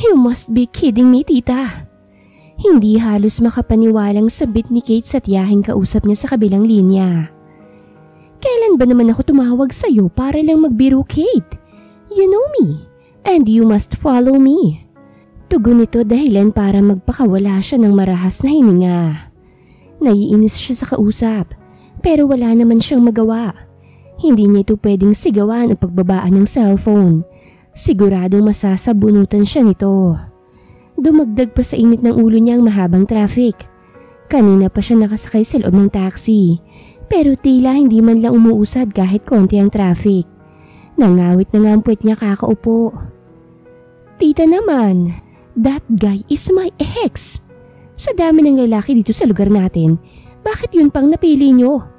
You must be kidding me, tita. Hindi halos makapaniwalang sabit ni Kate sa tiyahing kausap niya sa kabilang linya. Kailan ba naman ako tumawag sa'yo para lang magbiro, Kate? You know me, and you must follow me. Tugon nito dahilan para magpakawala siya ng marahas na hininga. Naiinis siya sa kausap, pero wala naman siyang magawa. Hindi niya ito pwedeng sigawan o pagbabaan ng cellphone. Siguradong masasabunutan siya nito. Dumagdag pa sa init ng ulo niya ang mahabang traffic. Kanina pa siya nakasakay sa loob ng taxi, pero tila hindi man lang umuusad kahit konti ang traffic. Nangawit na nga ang puwet niya kakaupo. Tita naman, that guy is my ex. Sa dami ng lalaki dito sa lugar natin, bakit yun pang napili niyo?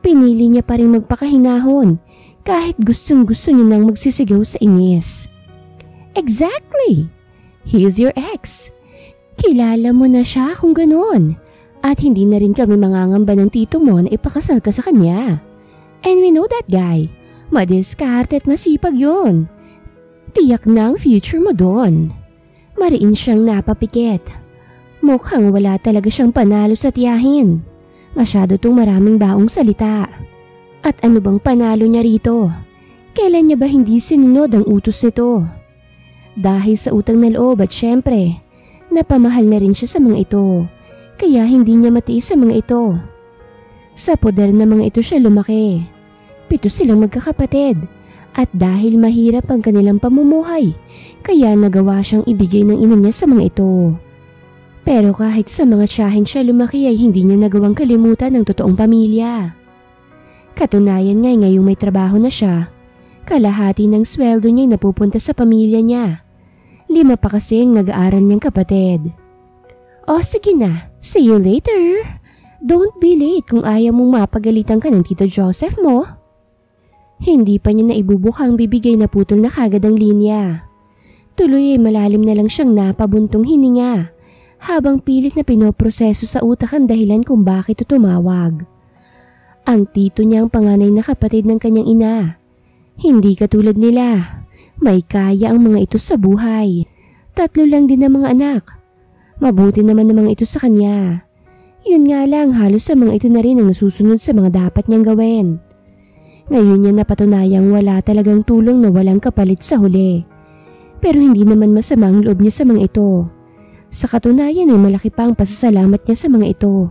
Pinili niya pa rin magpakahinahon kahit gustong-gusto niya nang magsisigaw sa inis. Exactly! He is your ex. Kilala mo na siya kung ganoon. At hindi na rin kami mangangamba ng tito mo na ipakasal ka sa kanya. And we know that guy. Madiskarte at masipag yun. Tiyak na ang future mo doon. Mariin siyang napapikit. Mukhang wala talaga siyang panalo sa tiyahin. Masyado tong maraming baong salita. At ano bang panalo niya rito? Kailan niya ba hindi sinunod ang utos nito? Dahil sa utang na loob at syempre, napamahal na rin siya sa mga ito. Kaya hindi niya matiis sa mga ito. Sa poder na mga ito siya lumaki. 7 silang magkakapatid. At dahil mahirap ang kanilang pamumuhay, kaya nagawa siyang ibigay ng ina niya sa mga ito. Pero kahit sa mga tiyahin siya lumaki ay hindi niya nagawang kalimutan ang totoong pamilya. Katunayan ngayong may trabaho na siya, kalahati ng sweldo niya ay napupunta sa pamilya niya. 5 pa kasi ang nag-aaral niyang kapatid. O sige na, see you later. Don't be late kung ayaw mong mapagalitan ka ng Tito Joseph mo. Hindi pa niya naibubukang bibigay na putol na kagad ang linya. Tuloy ay malalim na lang siyang napabuntong hininga habang pilit na pinoproseso sa utak ang dahilan kung bakit ito tumawag. Ang tito niya ang panganay na kapatid ng kanyang ina. Hindi katulad nila. May kaya ang mga ito sa buhay. 3 lang din ang mga anak. Mabuti naman ang mga ito sa kanya. Yun nga lang, halos sa mga ito na rin ang nasusunod sa mga dapat niyang gawin. Ngayon niya napatunayang wala talagang tulong na walang kapalit sa huli. Pero hindi naman masama ang loob niya sa mga ito. Sa katunayan ay malaki pa ang pasasalamat niya sa mga ito.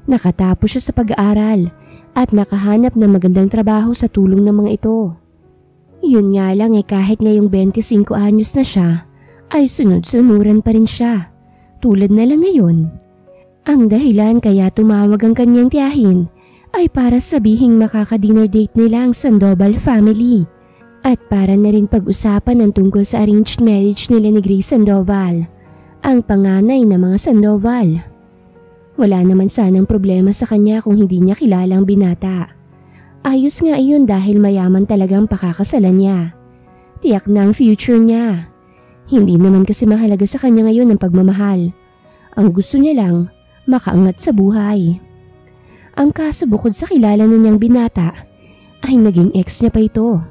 Nakatapos siya sa pag-aaral at nakahanap ng magandang trabaho sa tulong ng mga ito. Yun nga lang kahit ngayong 25 anyos na siya, ay sunod-sunuran pa rin siya. Tulad na lang ngayon. Ang dahilan kaya tumawag ang kanyang tiyahin ay para sabihing makaka-dinner date nila ang Sandoval family at para na rin pag-usapan ang tungkol sa arranged marriage nila ni Grace Sandoval, ang panganay na mga Sandoval. Wala naman sanang problema sa kanya kung hindi niya kilala ang binata. Ayos nga iyon dahil mayaman talagang pakakasalan niya. Tiyak na ang future niya. Hindi naman kasi mahalaga sa kanya ngayon ang pagmamahal. Ang gusto niya lang, makaangat sa buhay. Ang kaso bukod sa kilala na niyang binata, ay naging ex niya pa ito.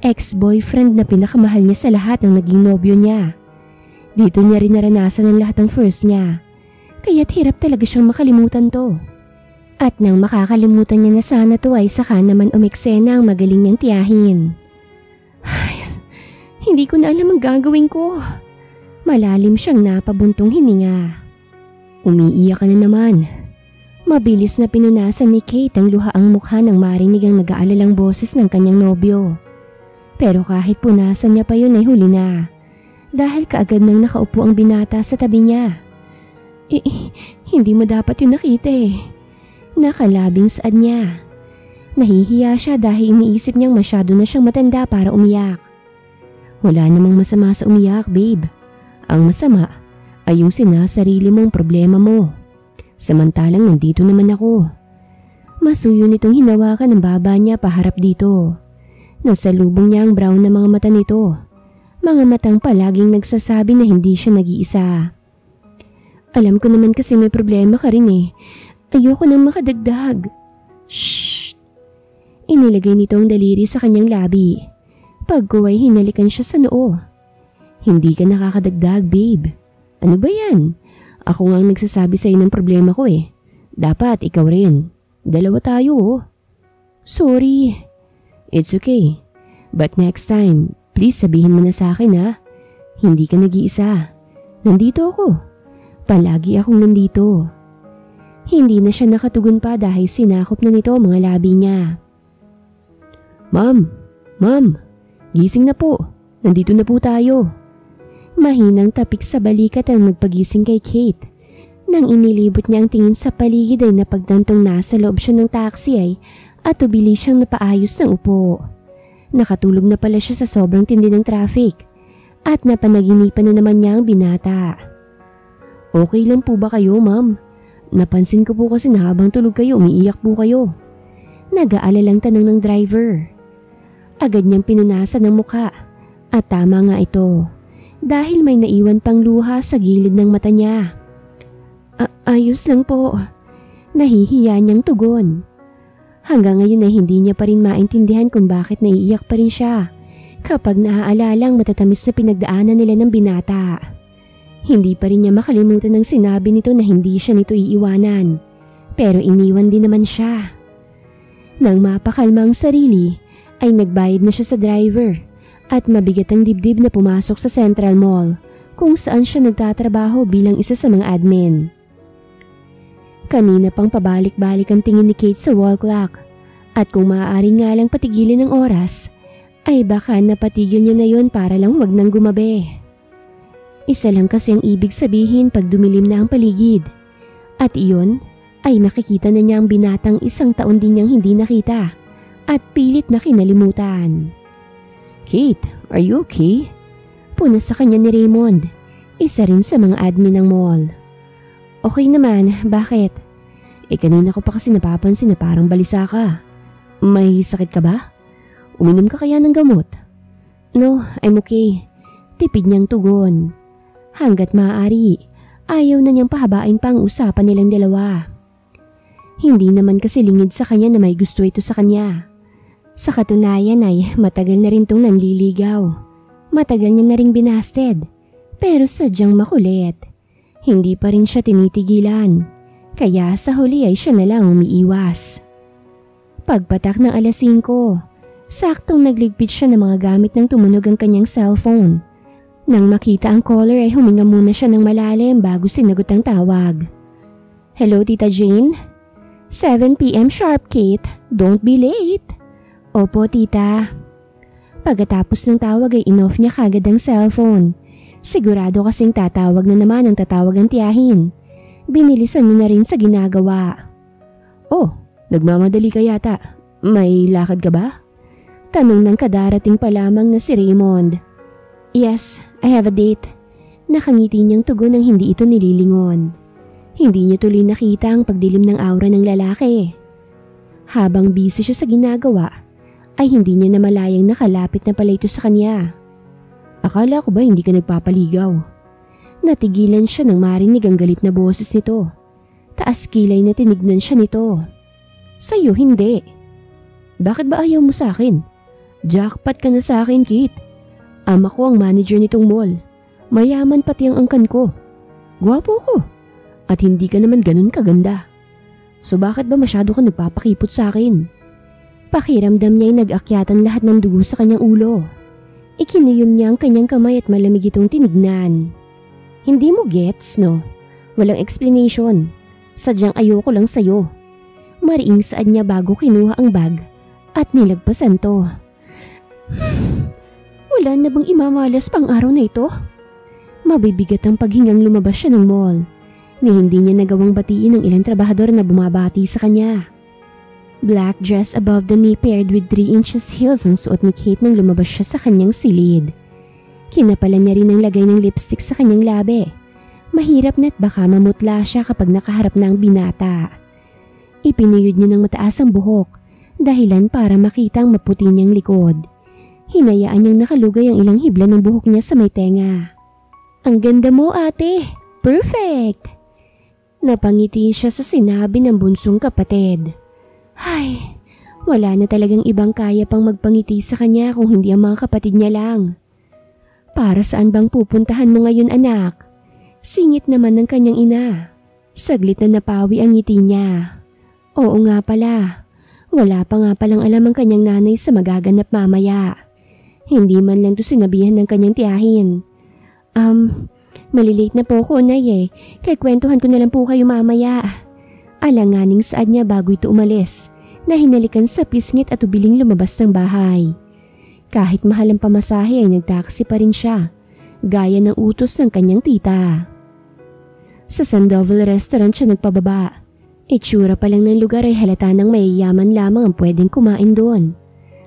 Ex-boyfriend na pinakamahal niya sa lahat ng naging nobyo niya. Dito niya rin naranasan ang lahat ng first niya. Kaya't hirap talaga siyang makalimutan to. At nang makakalimutan niya na sana to ay saka naman umeksena ang magaling niyang tiyahin. Ay, hindi ko na alam ang gagawin ko. Malalim siyang napabuntong hininga. Umiiyak ka na naman. Mabilis na pinunasan ni Kate ang luhaang mukha nang marinig ang nag-aalalang boses ng kanyang nobyo. Pero kahit punasan niya pa yun ay huli na. Dahil kaagad nang nakaupo ang binata sa tabi niya. Hindi mo dapat yun nakita eh. Nakalabing saad niya. Nahihiya siya dahil iniisip niyang masyado na siyang matanda para umiyak. Wala namang masama sa umiyak, babe. Ang masama ay yung sinasarili mong problema mo. Samantalang nandito naman ako. Masuyo nitong hinawakan ng baba niya paharap dito. Nasa lubong niya ang brown na mga mata nito. Mga matang palaging nagsasabi na hindi siya nag-iisa. Alam ko naman kasi may problema ka rin eh. Ayoko nang makadagdag. Shh! Inilagay nito ang daliri sa kanyang labi. Pagkuway hinalikan siya sa noo. Hindi ka nakakadagdag, babe. Ano ba yan? Ako nga ang nagsasabi sa'yo ng problema ko eh. Dapat ikaw rin. Dalawa tayo oh. Sorry. It's okay. But next time, please sabihin mo na sa akin ha. Hindi ka nag-iisa. Nandito ako. Palagi akong nandito. Hindi na siya nakatugon pa dahil sinakop na nito ang mga labi niya. Ma'am, gising na po. Nandito na po tayo. Mahinang tapik sa balikat ang nagpagising kay Kate. Nang inilibot niya ang tingin sa paligid ay napagtantong nasa loob siya ng taxi ay at tubili siyang napaayos ng upo. Nakatulog na pala siya sa sobrang tindi ng traffic at napanaginipan na naman niya ang binata. Okay lang po ba kayo, ma'am? Napansin ko po kasi na habang tulog kayo, umiiyak po kayo. Nag-aalalang tanong ng driver. Agad niyang pinunasan ng muka at tama nga ito dahil may naiwan pang luha sa gilid ng mata niya. Ayos lang po. Nahihiya niyang tugon. Hanggang ngayon ay hindi niya pa rin maintindihan kung bakit naiiyak pa rin siya kapag naaalala ang matatamis na pinagdaanan nila ng binata. Hindi pa rin niya makalimutan ang sinabi nito na hindi siya nito iiwanan. Pero iniwan din naman siya. Nang mapakalma ang sarili, ay nagbayad na siya sa driver at mabigat ang dibdib na pumasok sa Central Mall kung saan siya nagtatrabaho bilang isa sa mga admin. Kanina pang pabalik-balik ang tingin ni Kate sa wall clock at kung maaari nga lang patigilin ng oras, ay baka napatigil niya na yon para lang wag nang gumabi. Isa lang kasi ang ibig sabihin pag dumilim na ang paligid at iyon ay makikita na niya ang binatang 1 taon din niyang hindi nakita at pilit na kinalimutan. Kate, are you okay? Punas sa kanya ni Raymond, isa rin sa mga admin ng mall. Okay naman, bakit? Kanina ko pa kasi napapansin na parang balisa ka. May sakit ka ba? Uminom ka kaya ng gamot? No, I'm okay. Tipid niyang tugon. Hanggat maaari, ayaw na niyang pahabain pa ang usapan nilang dalawa. Hindi naman kasi lingid sa kanya na may gusto ito sa kanya. Sa katunayan ay matagal na rin itong nanliligaw. Matagal niya na ring binasted. Pero sadyang makulit. Hindi pa rin siya tinitigilan, kaya sa huli ay siya na lang umiiwas. Pagpatak ng 5:00, saktong nagligpit siya ng mga gamit ng tumunog ang kanyang cellphone. Nang makita ang caller ay huminga muna siya ng malalim bago sinagot ang tawag. Hello, Tita Jane? 7 p.m. sharp, Kate. Don't be late. Opo, Tita. Pagkatapos ng tawag ay in-off niya kagad ang cellphone. Sigurado kasing tatawag na naman ang tatawag ang tiyahin. Binilisan niya na rin sa ginagawa. Oh, nagmamadali ka yata. May lakad ka ba? Tanong ng kadarating pa lamang na si Raymond. Yes, I have a date. Nakangiti niyang tugon nang hindi ito nililingon. Hindi niya tuloy nakita ang pagdilim ng aura ng lalaki. Habang busy siya sa ginagawa, ay hindi niya namalayang nakalapit na pala ito sa kanya. Akala ko ba hindi ka nagpapaligaw? Natigilan siya nang marinig ang galit na boses nito. Taas kilay na tinignan siya nito. Sa'yo hindi. Bakit ba ayaw mo sa akin? Jackpot ka na sa akin, Kate. Ama ko ang manager nitong mall. Mayaman pati ang angkan ko. Gwapo ko. At hindi ka naman ganun kaganda. So bakit ba masyado ka nagpapakipot sa akin? Pakiramdam niya ay nag-akyatan lahat ng dugo sa kanyang ulo. Ikinuyom niya ang kanyang kamay at malamig itong tinignan. Hindi mo gets, no? Walang explanation. Sadyang ayoko lang sa'yo. Mariing saad niya bago kinuha ang bag at nilagpasan to. Wala na bang imamalas pang araw na ito? Mabibigat ang paghingang lumabas siya ng mall ni hindi niya nagawang batiin ng ilang trabahador na bumabati sa kanya. Black dress above the knee paired with 3 inches heels ang suot ni Kate nang lumabas siya sa kanyang silid. Kinapalan niya rin ang lagay ng lipstick sa kanyang labi. Mahirap na't baka mamutla siya kapag nakaharap na ang binata. Ipinuyod niya ng mataas ang buhok, dahilan para makita ang maputi niyang likod. Hinayaan niyang nakalugay ang ilang hibla ng buhok niya sa may tenga. Ang ganda mo, ate! Perfect! Napangiti siya sa sinabi ng bunsong kapatid. Ay, wala na talagang ibang kaya pang magpangiti sa kanya kung hindi ang mga kapatid niya lang. Para saan bang pupuntahan mo ngayon anak? Singit naman ng kanyang ina. Saglit na napawi ang ngiti niya. Oo nga pala. Wala pa nga palang alam ang kanyang nanay sa magaganap mamaya. Hindi man lang to sinabihan ng kanyang tiyahin. Malilate na po ako, Nay Kaya kwentuhan ko na lang po kayo mamaya. Alanganing saad niya bago ito umalis, na hinalikan sa pisngit at ubiling lumabas ng bahay. Kahit mahal ang pamasahe ay nagtaksi pa rin siya, gaya ng utos ng kanyang tita. Sa Sandoval Restaurant siya nagpababa. Itsura pa lang ng lugar ay halata ng mayayaman lamang ang pwedeng kumain doon.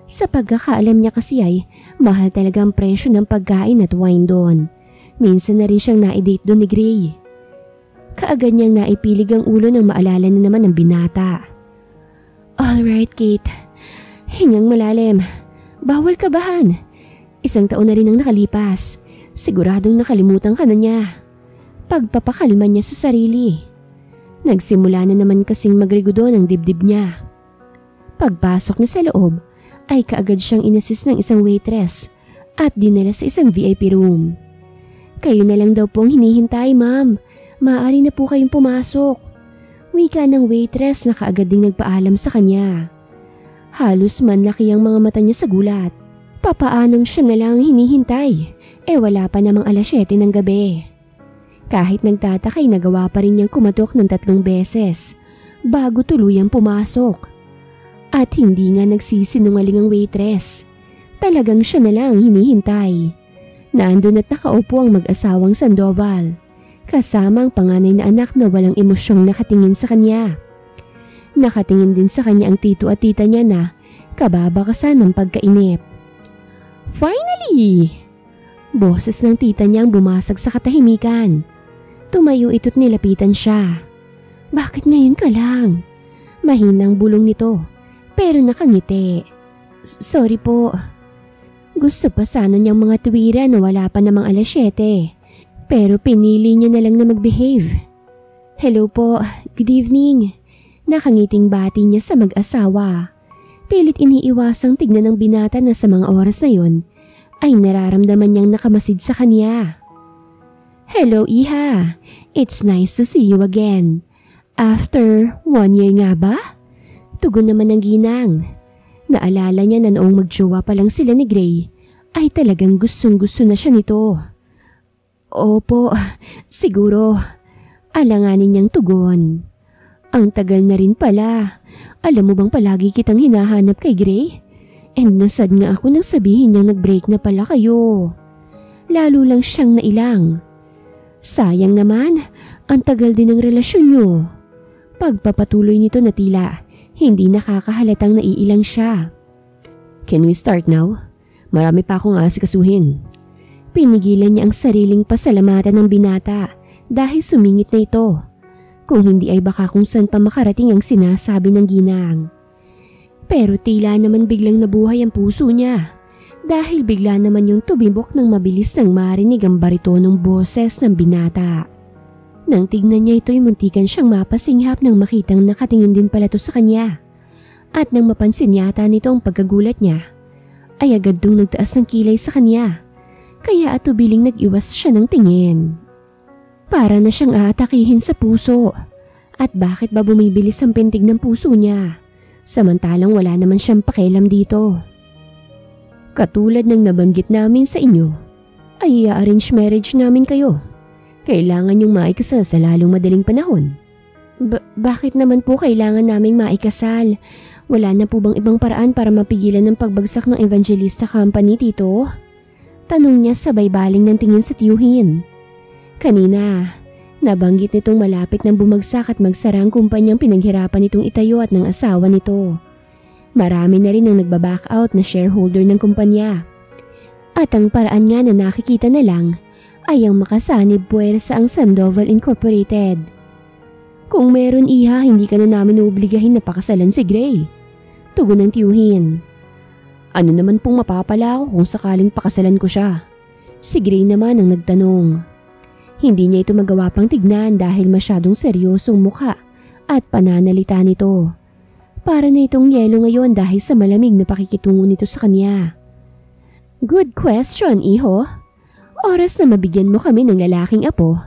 Sa pagkakaalam niya kasi ay mahal talaga ang presyo ng pagkain at wine doon. Minsan na rin siyang na-date doon ni Gray. Kaagad niyang naipilig ang ulo nang maalala na naman ang binata. Alright Kate, hingang malalim. Bawal kabahan. 1 taon na rin ang nakalipas. Siguradong nakalimutan ka na niya. Pagpapakalma niya sa sarili. Nagsimula na naman kasing magrigodo ng dibdib niya. Pagpasok niya sa loob, ay kaagad siyang inassist ng isang waitress at dinala sa isang VIP room. Kayo na lang daw pong hinihintay, ma'am. Maaari na po kayong pumasok. Wika ng waitress na kaagad ding nagpaalam sa kanya. Halos manlaki ang mga mata niya sa gulat. Papaanong siya na lang hinihintay? Wala pa namang 7:00 ng gabi. Kahit nagtataka ay nagawa pa rin niyang kumatok ng 3 beses bago tuluyang pumasok. At hindi nga nagsisinungaling ang waitress. Talagang siya na lang hinihintay. Naandun at nakaupo ang mag-asawang Sandoval, kasama ang panganay na anak na walang emosyong nakatingin sa kanya. Nakatingin din sa kanya ang tito at tita niya na kababakasan ng pagkainip. Finally! Boses ng tita niya ang bumasag sa katahimikan. Tumayo ito't nilapitan siya. Bakit ngayon ka lang? Mahinang bulong nito, pero nakangiti. Sorry po. Gusto pa sana niyang mga tuwira na wala pa namang 7:00, pero pinili niya na lang na mag-behave. Hello po, good evening. Nakangiting bati niya sa mag-asawa. Pilit iniiwasang tignan ng binata na sa mga oras na yon ay nararamdaman niyang nakamasid sa kanya. Hello Iha, it's nice to see you again. After 1 year nga ba? Tugon naman ng ginang. Naalala niya na noong magjowa pa lang sila ni Gray ay talagang gustong-gusto na siya nito. Opo, siguro. Alanganin niyang tugon. Ang tagal na rin pala. Alam mo bang palagi kitang hinahanap kay Gray? And nasad nga ako nang sabihin niyang nag-break na pala kayo. Lalo lang siyang nailang. Sayang naman, ang tagal din ng relasyon niyo. Pagpapatuloy nito na tila, hindi nakakahalatang naiilang siya. Can we start now? Marami pa akong asikasuhin. Pinigilan niya ang sariling pasalamatan ng binata dahil sumingit na ito. Kung hindi ay baka kung saan pa makarating ang sinasabi ng ginang. Pero tila naman biglang nabuhay ang puso niya dahil bigla naman yung tumibok ng mabilis nang marinig ang baritonong boses ng binata. Nang tignan niya ito'y muntikan siyang mapasinghap nang makitang nakatingin din pala to sa kanya. At nang mapansin yata nito ang pagkagulat niya, ay agad dong nagtaas ng kilay sa kanya. Kaya atubiling nag-iwas siya ng tingin. Para na siyang aatakihin sa puso. At bakit ba bumibilis ang pintig ng puso niya? Samantalang wala naman siyang pakialam dito. Katulad ng nabanggit namin sa inyo, ay i-arrange marriage namin kayo. Kailangan niyong maikasal sa lalong madaling panahon. Bakit naman po kailangan naming maikasal? Wala na po bang ibang paraan para mapigilan ng pagbagsak ng Evangelista Company, Tito? Tanong niya sabay baling ng tingin sa tiyuhin. Kanina, nabanggit nitong malapit nang bumagsak at magsara ang kumpanyang pinaghirapan nitong itayo at ng asawa nito. Marami na rin ang nagbaback out na shareholder ng kumpanya. At ang paraan nga na nakikita na lang ay ang makasanib puwersa ang Sandoval Incorporated. Kung meron Iha, hindi ka na namin uobligahin na pakasalan si Gray. Tugon ng tiyuhin. Ano naman pong mapapala ako kung sakaling pakasalan ko siya? Si Gray naman ang nagtanong. Hindi niya ito magawa pang tignan dahil masyadong seryosong mukha at pananalita nito. Para na itong yelo ngayon dahil sa malamig na pakikitungo nito sa kanya. Good question, Iho. Oras na mabigyan mo kami ng lalaking apo,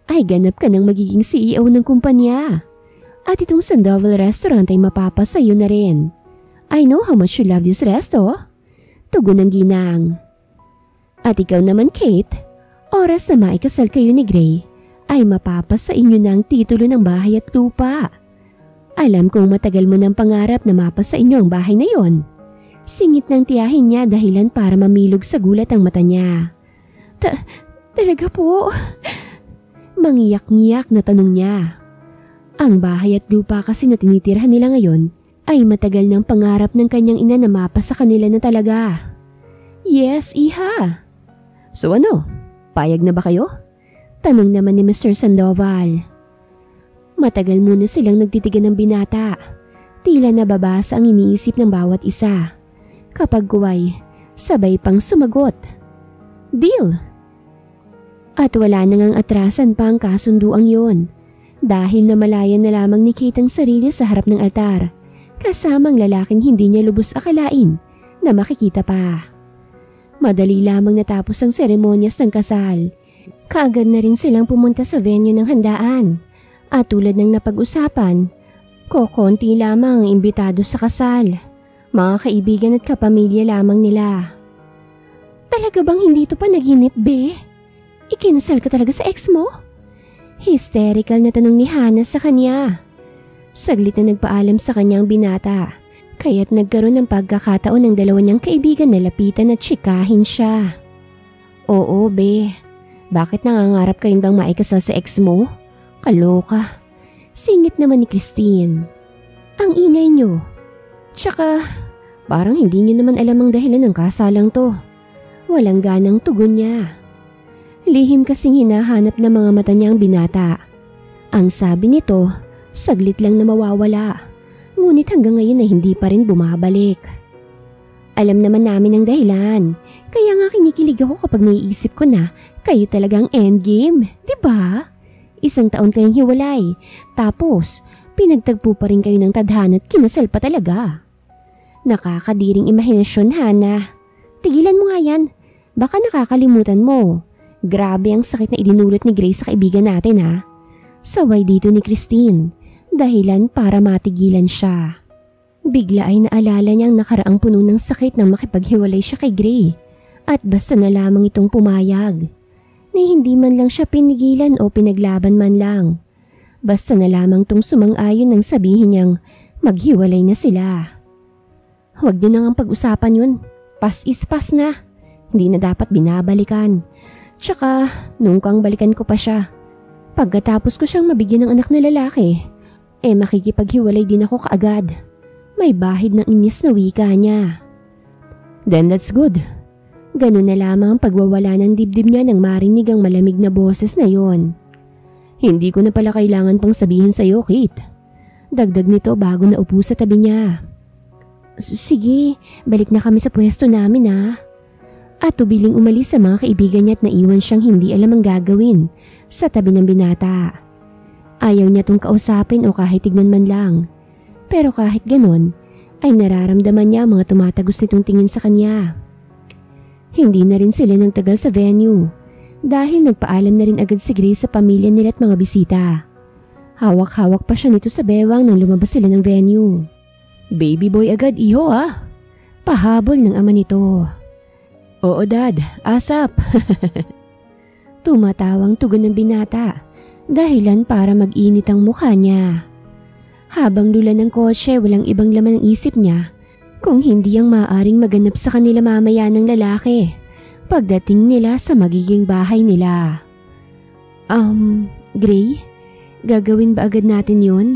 ay ganap ka ng magiging CEO ng kumpanya. At itong Sandoval Restaurant ay mapapasayo na rin. I know how much you love this resto. Tugon ng ginang. At ikaw naman, Kate, oras na maikasal kayo ni Gray, ay mapapasa inyo na ang titulo ng bahay at lupa. Alam kong matagal mo ng pangarap na mapasa inyo ang bahay na yon. Singit ng tiyahin niya dahilan para mamilog sa gulat ang mata niya. Talaga po? Mangiyak-ngiyak na tanong niya. Ang bahay at lupa kasi na tinitirhan nila ngayon ay matagal ng pangarap ng kanyang ina na mapasa kanila na talaga. Yes, iha. So ano, payag na ba kayo? Tanong naman ni Mr. Sandoval. Matagal muna silang nagtitigan ng binata. Tila nababasa ang iniisip ng bawat isa. Kapag kuway, sabay pang sumagot. Deal! At wala nang atrasan pa ang kasunduang yon. Dahil namalayan na lamang ni Kate ang sarili sa harap ng altar, kasamang lalaking hindi niya lubos akalain na makikita pa. Madali lamang natapos ang seremonyas ng kasal. Kaagad na rin silang pumunta sa venue ng handaan. At tulad ng napag-usapan, kokonti lamang ang imbitado sa kasal. Mga kaibigan at kapamilya lamang nila. Talaga bang hindi ito pa naginip, be? Ikinasal ka talaga sa ex mo? Hysterical na tanong ni Hannah sa kanya. Saglit na nagpaalam sa kanyang binata, kaya't nagkaroon ng pagkakataon ng dalawa niyang kaibigan na lapitan at tsikahin siya. Oo, be. Bakit nangangarap ka rin bang maikasal sa ex mo? Kaloka. Singit naman ni Christine. Ang ingay niyo. Tsaka, parang hindi niyo naman alam ang dahilan ng kasalang to. Walang ganang tugon niya. Lihim kasing hinahanap ng mga mata niyang binata. Ang sabi nito, saglit lang na mawawala. Ngunit hanggang ngayon ay hindi pa rin bumabalik. Alam naman namin ang dahilan. Kaya nga kinikilig ako kapag naiisip ko na kayo talagang endgame, di ba? 1 taon kayong hiwalay. Tapos, pinagtagpo pa rin kayo ng tadhana at kinasal pa talaga. Nakakadiring imahinasyon, Hannah. Tigilan mo nga yan. Baka nakakalimutan mo. Grabe ang sakit na idinulot ni Grace sa kaibigan natin, ha? Saway dito ni Christine, dahilan para matigilan siya. Bigla ay naalala niyang nakaraang puno ng sakit nang makipaghiwalay siya kay Gray. At basta na lamang itong pumayag. Na hindi man lang siya pinigilan o pinaglaban man lang. Basta na lamang itong sumang-ayon nang sabihin niyang maghiwalay na sila. Huwag niyo nang pag-usapan yun. Pass is pass na. Hindi na dapat binabalikan. Tsaka, nung kang balikan ko pa siya. Pagkatapos ko siyang mabigyan ng anak na lalaki, makikipaghiwalay din ako kaagad. May bahid ng inis na wika niya. Then that's good. Ganun na lamang ang pagwawala ng dibdib niya nang marinig ang malamig na boses na yon. Hindi ko na pala kailangan pang sabihin sa'yo, Kate. Dagdag nito bago na upo sa tabi niya. Sige, balik na kami sa pwesto namin, ha. At tubiling umalis sa mga kaibigan niya at naiwan siyang hindi alam ang gagawin sa tabi ng binata. Ayaw niya tong kausapin o kahit tignan man lang. Pero kahit ganon, ay nararamdaman niya ang mga tumatagos nitong tingin sa kanya. Hindi na rin sila nang tagal sa venue dahil nagpaalam na rin agad si Grace sa pamilya nila at mga bisita. Hawak-hawak pa siya nito sa bewang nang lumabas sila ng venue. Baby boy agad, iho, ah. Pahabol ng ama nito. Oo, Dad. Asap. Tumatawang tugon ng binata, dahilan para mag-init ang mukha niya. Habang lula ng kotse, walang ibang laman ang isip niya kung hindi ang maaaring maganap sa kanila mamaya ng lalaki pagdating nila sa magiging bahay nila. Gray, gagawin ba agad natin yon?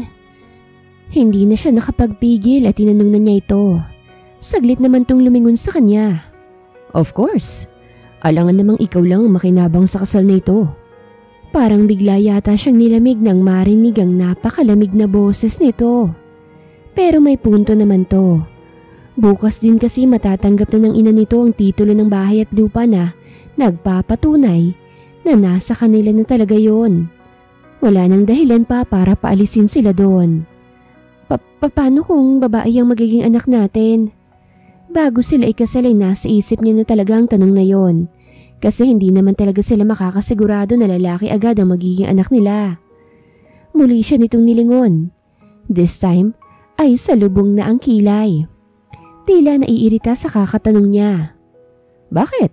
Hindi na siya nakapagpigil at tinanong na niya ito. Saglit naman tong lumingon sa kanya. Of course. Alangan namang ikaw lang makinabang sa kasal na ito. Parang bigla yata siyang nilamig nang marinig ang napakalamig na boses nito. Pero may punto naman to. Bukas din kasi matatanggap na ng ina nito ang titulo ng bahay at lupa na nagpapatunay na nasa kanila na talaga yon. Wala nang dahilan pa para paalisin sila doon. Paano kung babae ang magiging anak natin? Bago sila ikasal ay nasa isip niya na talaga ang tanong na yon. Kasi hindi naman talaga sila makakasigurado na lalaki agad ang magiging anak nila. Muli siya nitong nilingon. This time ay salubong na ang kilay. Tila naiirita sa kakatanong niya. Bakit?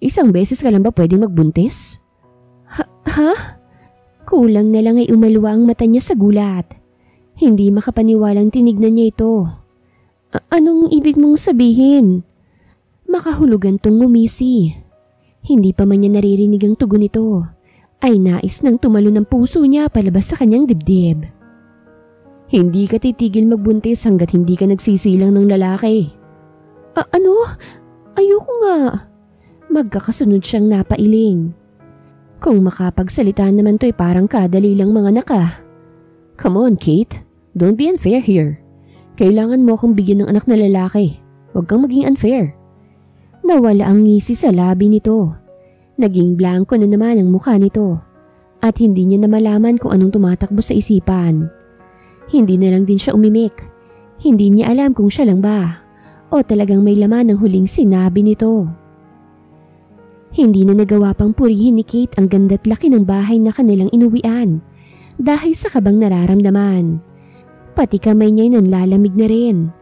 Isang beses ka lang ba pwedeng magbuntis? Ha? Kulang na lang ay umalwa ang mata niya sa gulat. Hindi makapaniwalang tinignan niya ito. Anong ibig mong sabihin? Makahulugan tong ngumisi. Hindi pa man niya naririnig ang tugon nito, ay nais nang tumalo ng puso niya palabas sa kanyang dibdib. Hindi ka titigil magbuntis hanggat hindi ka nagsisilang ng lalaki. Ano? Ayoko nga. Magkakasunod siyang napailing. Kung makapagsalita naman to'y parang kadali lang mga naka. Come on, Kate. Don't be unfair here. Kailangan mo akong bigyan ng anak na lalaki. Huwag kang maging unfair. Nawala ang ngisi sa labi nito. Naging blanko na naman ang mukha nito. At hindi niya na malaman kung anong tumatakbo sa isipan. Hindi na lang din siya umimik. Hindi niya alam kung siya lang ba o talagang may laman ang huling sinabi nito. Hindi na nagawa pang purihin ni Kate ang ganda't laki ng bahay na kanilang inuwian dahil sa kabang nararamdaman. Pati kamay niya'y nanlalamig na rin.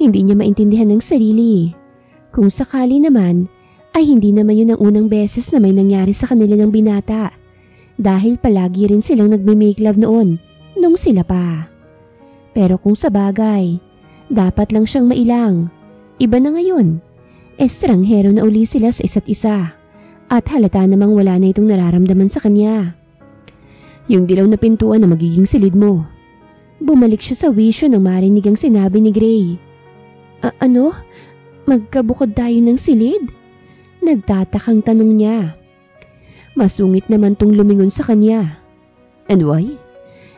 Hindi niya maintindihan ng sarili. Kung sakali naman ay hindi naman yun ang unang beses na may nangyari sa kanila ng binata dahil palagi rin silang nagme-make love noon nung sila pa. Pero kung sa bagay, dapat lang siyang mailang. Iba na ngayon. Estranghero na uli sila sa isa't isa at halata namang wala na itong nararamdaman sa kanya. Yung dilaw na pintuan na magiging silid mo. Bumalik siya sa wisyo nang marinig ang sinabi ni Gray. Ano? Magkabukod tayo ng silid? Nagtatakang tanong niya. Masungit naman tong lumingon sa kanya. And why?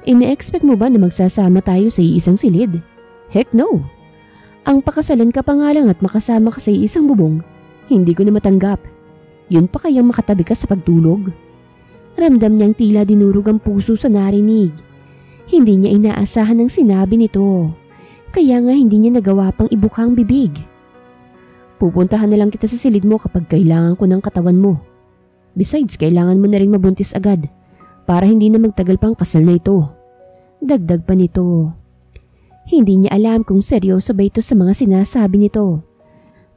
Ine-expect mo ba na magsasama tayo sa iisang silid? Heck no! Ang pakasalan ka pa nga lang at makasama ka sa iisang bubong, hindi ko na matanggap. Yun pa kayang makatabi ka sa pagtulog? Ramdam niyang tila dinurog ang puso sa narinig. Hindi niya inaasahan ang sinabi nito, kaya nga hindi niya nagawa pang ibukang bibig. Pupuntahan na lang kita sa silid mo kapag kailangan ko ng katawan mo. Besides, kailangan mo na rin mabuntis agad para hindi na magtagal pang kasal na ito. Dagdag pa nito. Hindi niya alam kung seryoso ba ito sa mga sinasabi nito.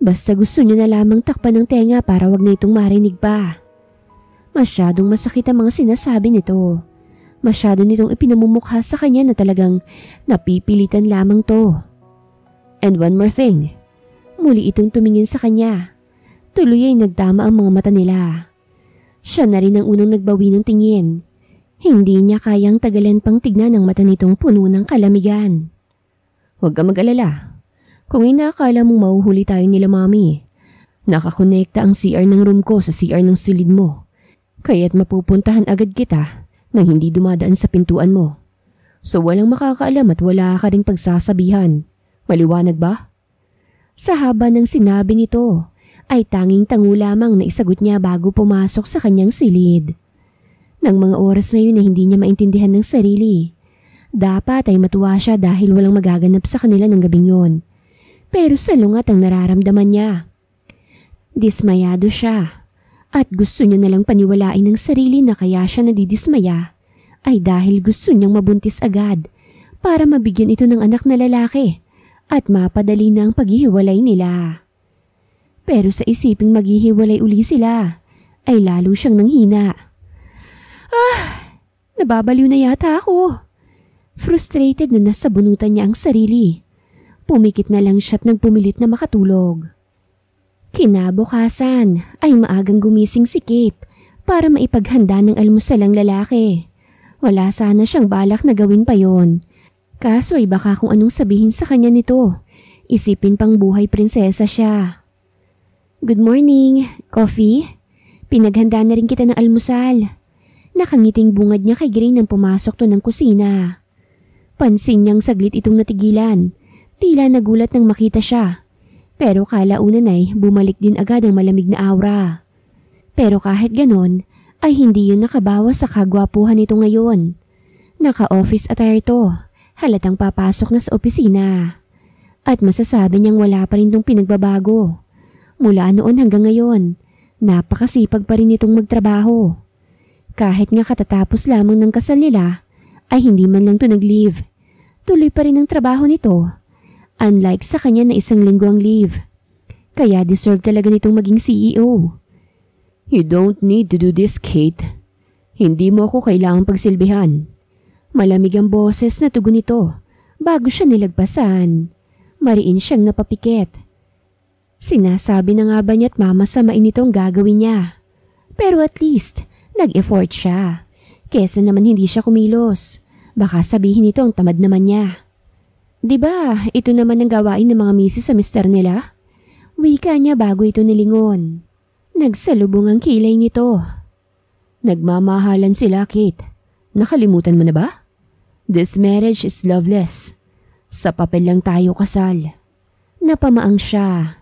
Basta gusto niya na lamang takpan ng tenga para wag na itong marinig pa. Masyadong masakit ang mga sinasabi nito. Masyado nitong ipinamumukha sa kanya na talagang napipilitan lamang to. And one more thing. Muli itong tumingin sa kanya. Tuloy ay nagdama ang mga mata nila. Siya na rin ang unang nagbawi ng tingin. Hindi niya kayang tagalan pang tignan ang mata nitong puno ng kalamigan. Huwag ka mag-alala. Kung inaakala mong mahuhuli tayo nila mami, nakakonekta ang CR ng room ko sa CR ng silid mo. Kaya't mapupuntahan agad kita nang hindi dumadaan sa pintuan mo. So walang makakaalam at wala ka ring pagsasabihan. Maliwanag ba? Sa haba ng sinabi nito, ay tanging tango lamang na isagot niya bago pumasok sa kanyang silid. Nang mga oras na yun na hindi niya maintindihan ng sarili. Dapat ay matuwa siya dahil walang magaganap sa kanila ng gabing yon. Pero salungat ang nararamdaman niya. Dismayado siya at gusto niya nalang paniwalain ng sarili na kaya siya nadidismaya ay dahil gusto niyang mabuntis agad para mabigyan ito ng anak na lalaki at mapadali na ang paghihiwalay nila. Pero sa isiping maghihiwalay uli sila ay lalo siyang nanghina. Nababaliw na yata ako. Frustrated na nasa bunutan niya ang sarili. Pumikit na lang siya at nagpumilit na makatulog. Kinabukasan ay maagang gumising si Kate para maipaghanda ng almusal ang lalaki. Wala sana siyang balak na gawin pa yon. Kaso ay baka kung anong sabihin sa kanya nito. Isipin pang buhay prinsesa siya. Good morning. Coffee? Pinaghanda na rin kita ng almusal. Nakangiting bungad niya kay Gray nang pumasok to ng kusina. Pansin niyang saglit itong natigilan. Tila nagulat nang makita siya. Pero kalaunan ay bumalik din agad ang malamig na aura. Pero kahit ganon, ay hindi yun nakabawas sa kagwapuhan nito ngayon. Naka-office attire to. Halatang papasok na sa opisina. At masasabi niyang wala pa rin tong pinagbabago. Mula noon hanggang ngayon, Napakasipag pa rin itong magtrabaho. Kahit nga katatapos lamang ng kasal nila, ay hindi man lang to nag-leave. Tuloy pa rin ang trabaho nito. Unlike sa kanya na 1 linggo ang leave. Kaya deserve talaga nitong maging CEO. You don't need to do this, Kate. Hindi mo ako kailangang pagsilbihan. Malamig ang boses na tugon nito bago siya nilagpasan. Mariin siyang napapikit. Sinasabi na nga ba niya't mamasamain itong gagawin niya. Pero at least, nag-effort siya. Kesa naman hindi siya kumilos. Baka sabihin ito ang tamad naman niya. Diba, ito naman ang gawain ng mga misis sa mister nila? Wika niya bago ito nilingon. Nagsalubong ang kilay nito. Nagmamahalan sila, Kate. Nakalimutan mo na ba? This marriage is loveless. Sa papel lang tayo kasal. Napamaang siya.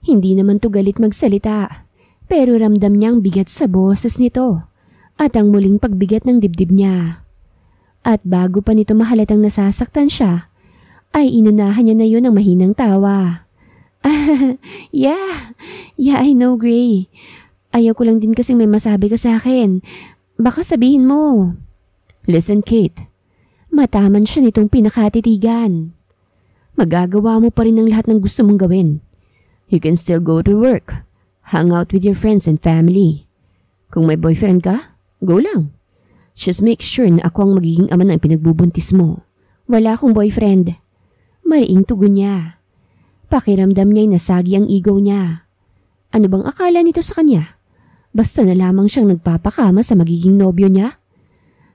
Hindi naman to galit magsalita, pero ramdam niyang bigat sa boses nito at ang muling pagbigat ng dibdib niya. At bago pa nito mahalatang nasasaktan siya, ay inunahan niya na yun ng mahinang tawa. Yeah, I know, Gray. Ayaw ko lang din kasing may masabi ka sa akin. Baka sabihin mo. Listen, Kate. Mataman siya nitong pinakatitigan. Magagawa mo pa rin ang lahat ng gusto mong gawin. You can still go to work, hang out with your friends and family. Kung may boyfriend ka, go lang. Just make sure na ako ang magiging ama ng pinagbubuntis mo. Wala akong boyfriend. Mariing tugon niya. Pakiramdam niya'y nasagi ang ego niya. Ano bang akala nito sa kanya? Basta na lamang siyang nagpapakama sa magiging nobyo niya?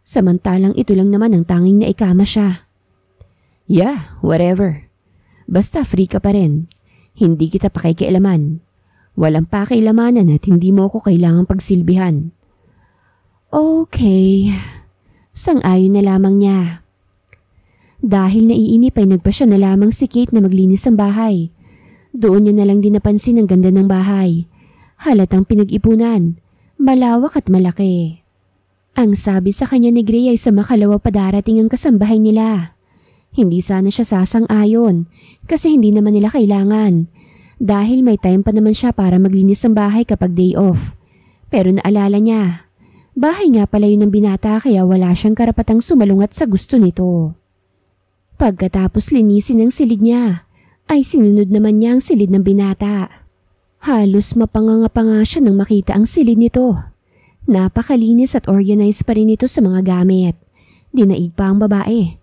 Samantalang ito lang naman ang tanging naikama siya. Yeah, whatever. Basta free ka pa rin. Hindi kita pakikialaman. Walang pakialamanan at hindi mo ako kailangang pagsilbihan. Okay. Sang-ayon na lamang niya. Dahil naiinip ay nagpa siya na lamang si Kate na maglinis ng bahay. Doon niya na lang din napansin ang ganda ng bahay. Halatang pinag-ipunan. Malawak at malaki. Ang sabi sa kanya ni Gray ay sa makalawa pa darating ang kasambahay nila. Hindi sana siya sasang-ayon kasi hindi naman nila kailangan dahil may time pa naman siya para maglinis ng bahay kapag day off. Pero naalala niya, bahay nga pala yun ng binata kaya wala siyang karapatang sumalungat sa gusto nito. Pagkatapos linisin ang silid niya, ay sinunod naman niya ang silid ng binata. Halos mapanganga pa nga siya nang makita ang silid nito. Napakalinis at organized pa rin ito sa mga gamit. Dinaig pa ang babae.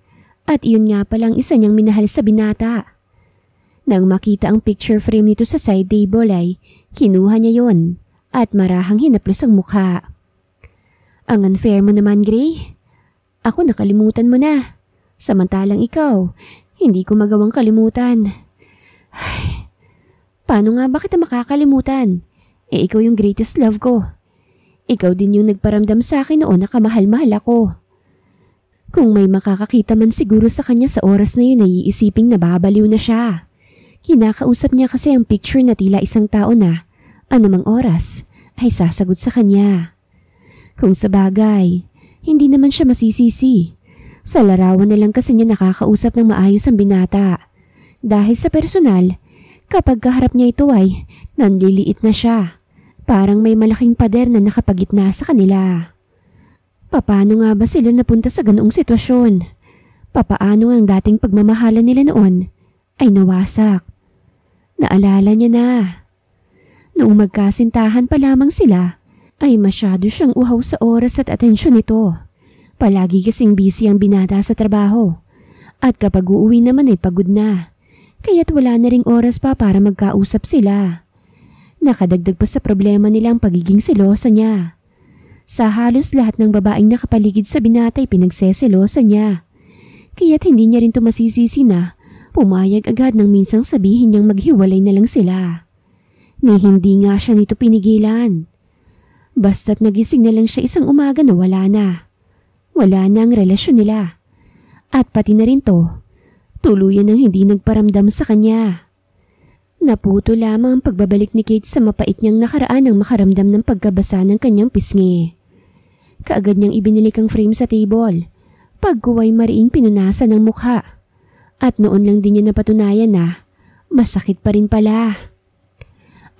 At iyon nga palang isa niyang minahal sa binata. Nang makita ang picture frame nito sa side table ay kinuha niya yon at marahang hinaplos ang mukha. Ang unfair mo naman, Gray. Ako nakalimutan mo na. Samantalang ikaw, hindi ko magawang kalimutan. Ay, paano nga ba kita makakalimutan? Ikaw yung greatest love ko. Ikaw din yung nagparamdam sa akin noon na kamahal-mahal ako. Kung may makakakita man siguro sa kanya sa oras na yun ay iisiping nababaliw na siya. Kinakausap niya kasi ang picture na tila isang tao na, anumang oras, ay sasagot sa kanya. Kung sa bagay, hindi naman siya masisisi. Sa larawan na lang kasi niya nakakausap ng maayos ang binata. Dahil sa personal, kapag kaharap niya ito ay nanliliit na siya. Parang may malaking pader na nakapagitna sa kanila. Papaano nga ba sila napunta sa ganoong sitwasyon? Papaano ang dating pagmamahalan nila noon ay nawasak? Naalala niya na. Noong magkasintahan pa lamang sila, ay masyado siyang uhaw sa oras at atensyon nito. Palagi kasing busy ang binata sa trabaho. At kapag uuwi naman ay pagod na. Kaya't wala na ring oras pa para magkausap sila. Nakadagdag pa sa problema nila ang pagiging selosa niya. Sa halos lahat ng babaeng nakapaligid sa binata ay pinagseselosa niya. Kaya't hindi niya rin ito masisisi na pumayag agad nang minsang sabihin niyang maghiwalay na lang sila. Ni hindi nga siya nito pinigilan. Basta't nagising na lang siya isang umaga na wala na. Wala na ang relasyon nila. At pati na rin to, tuluyan ang hindi nagparamdam sa kanya. Naputo lamang ang pagbabalik ni Kate sa mapait niyang nakaraan nang makaramdam ng pagkabasa ng kanyang pisngi. Kaagad niyang ibinilik ang frame sa table. Pagkuway mariing pinunasan ng mukha. At noon lang din niya napatunayan na masakit pa rin pala.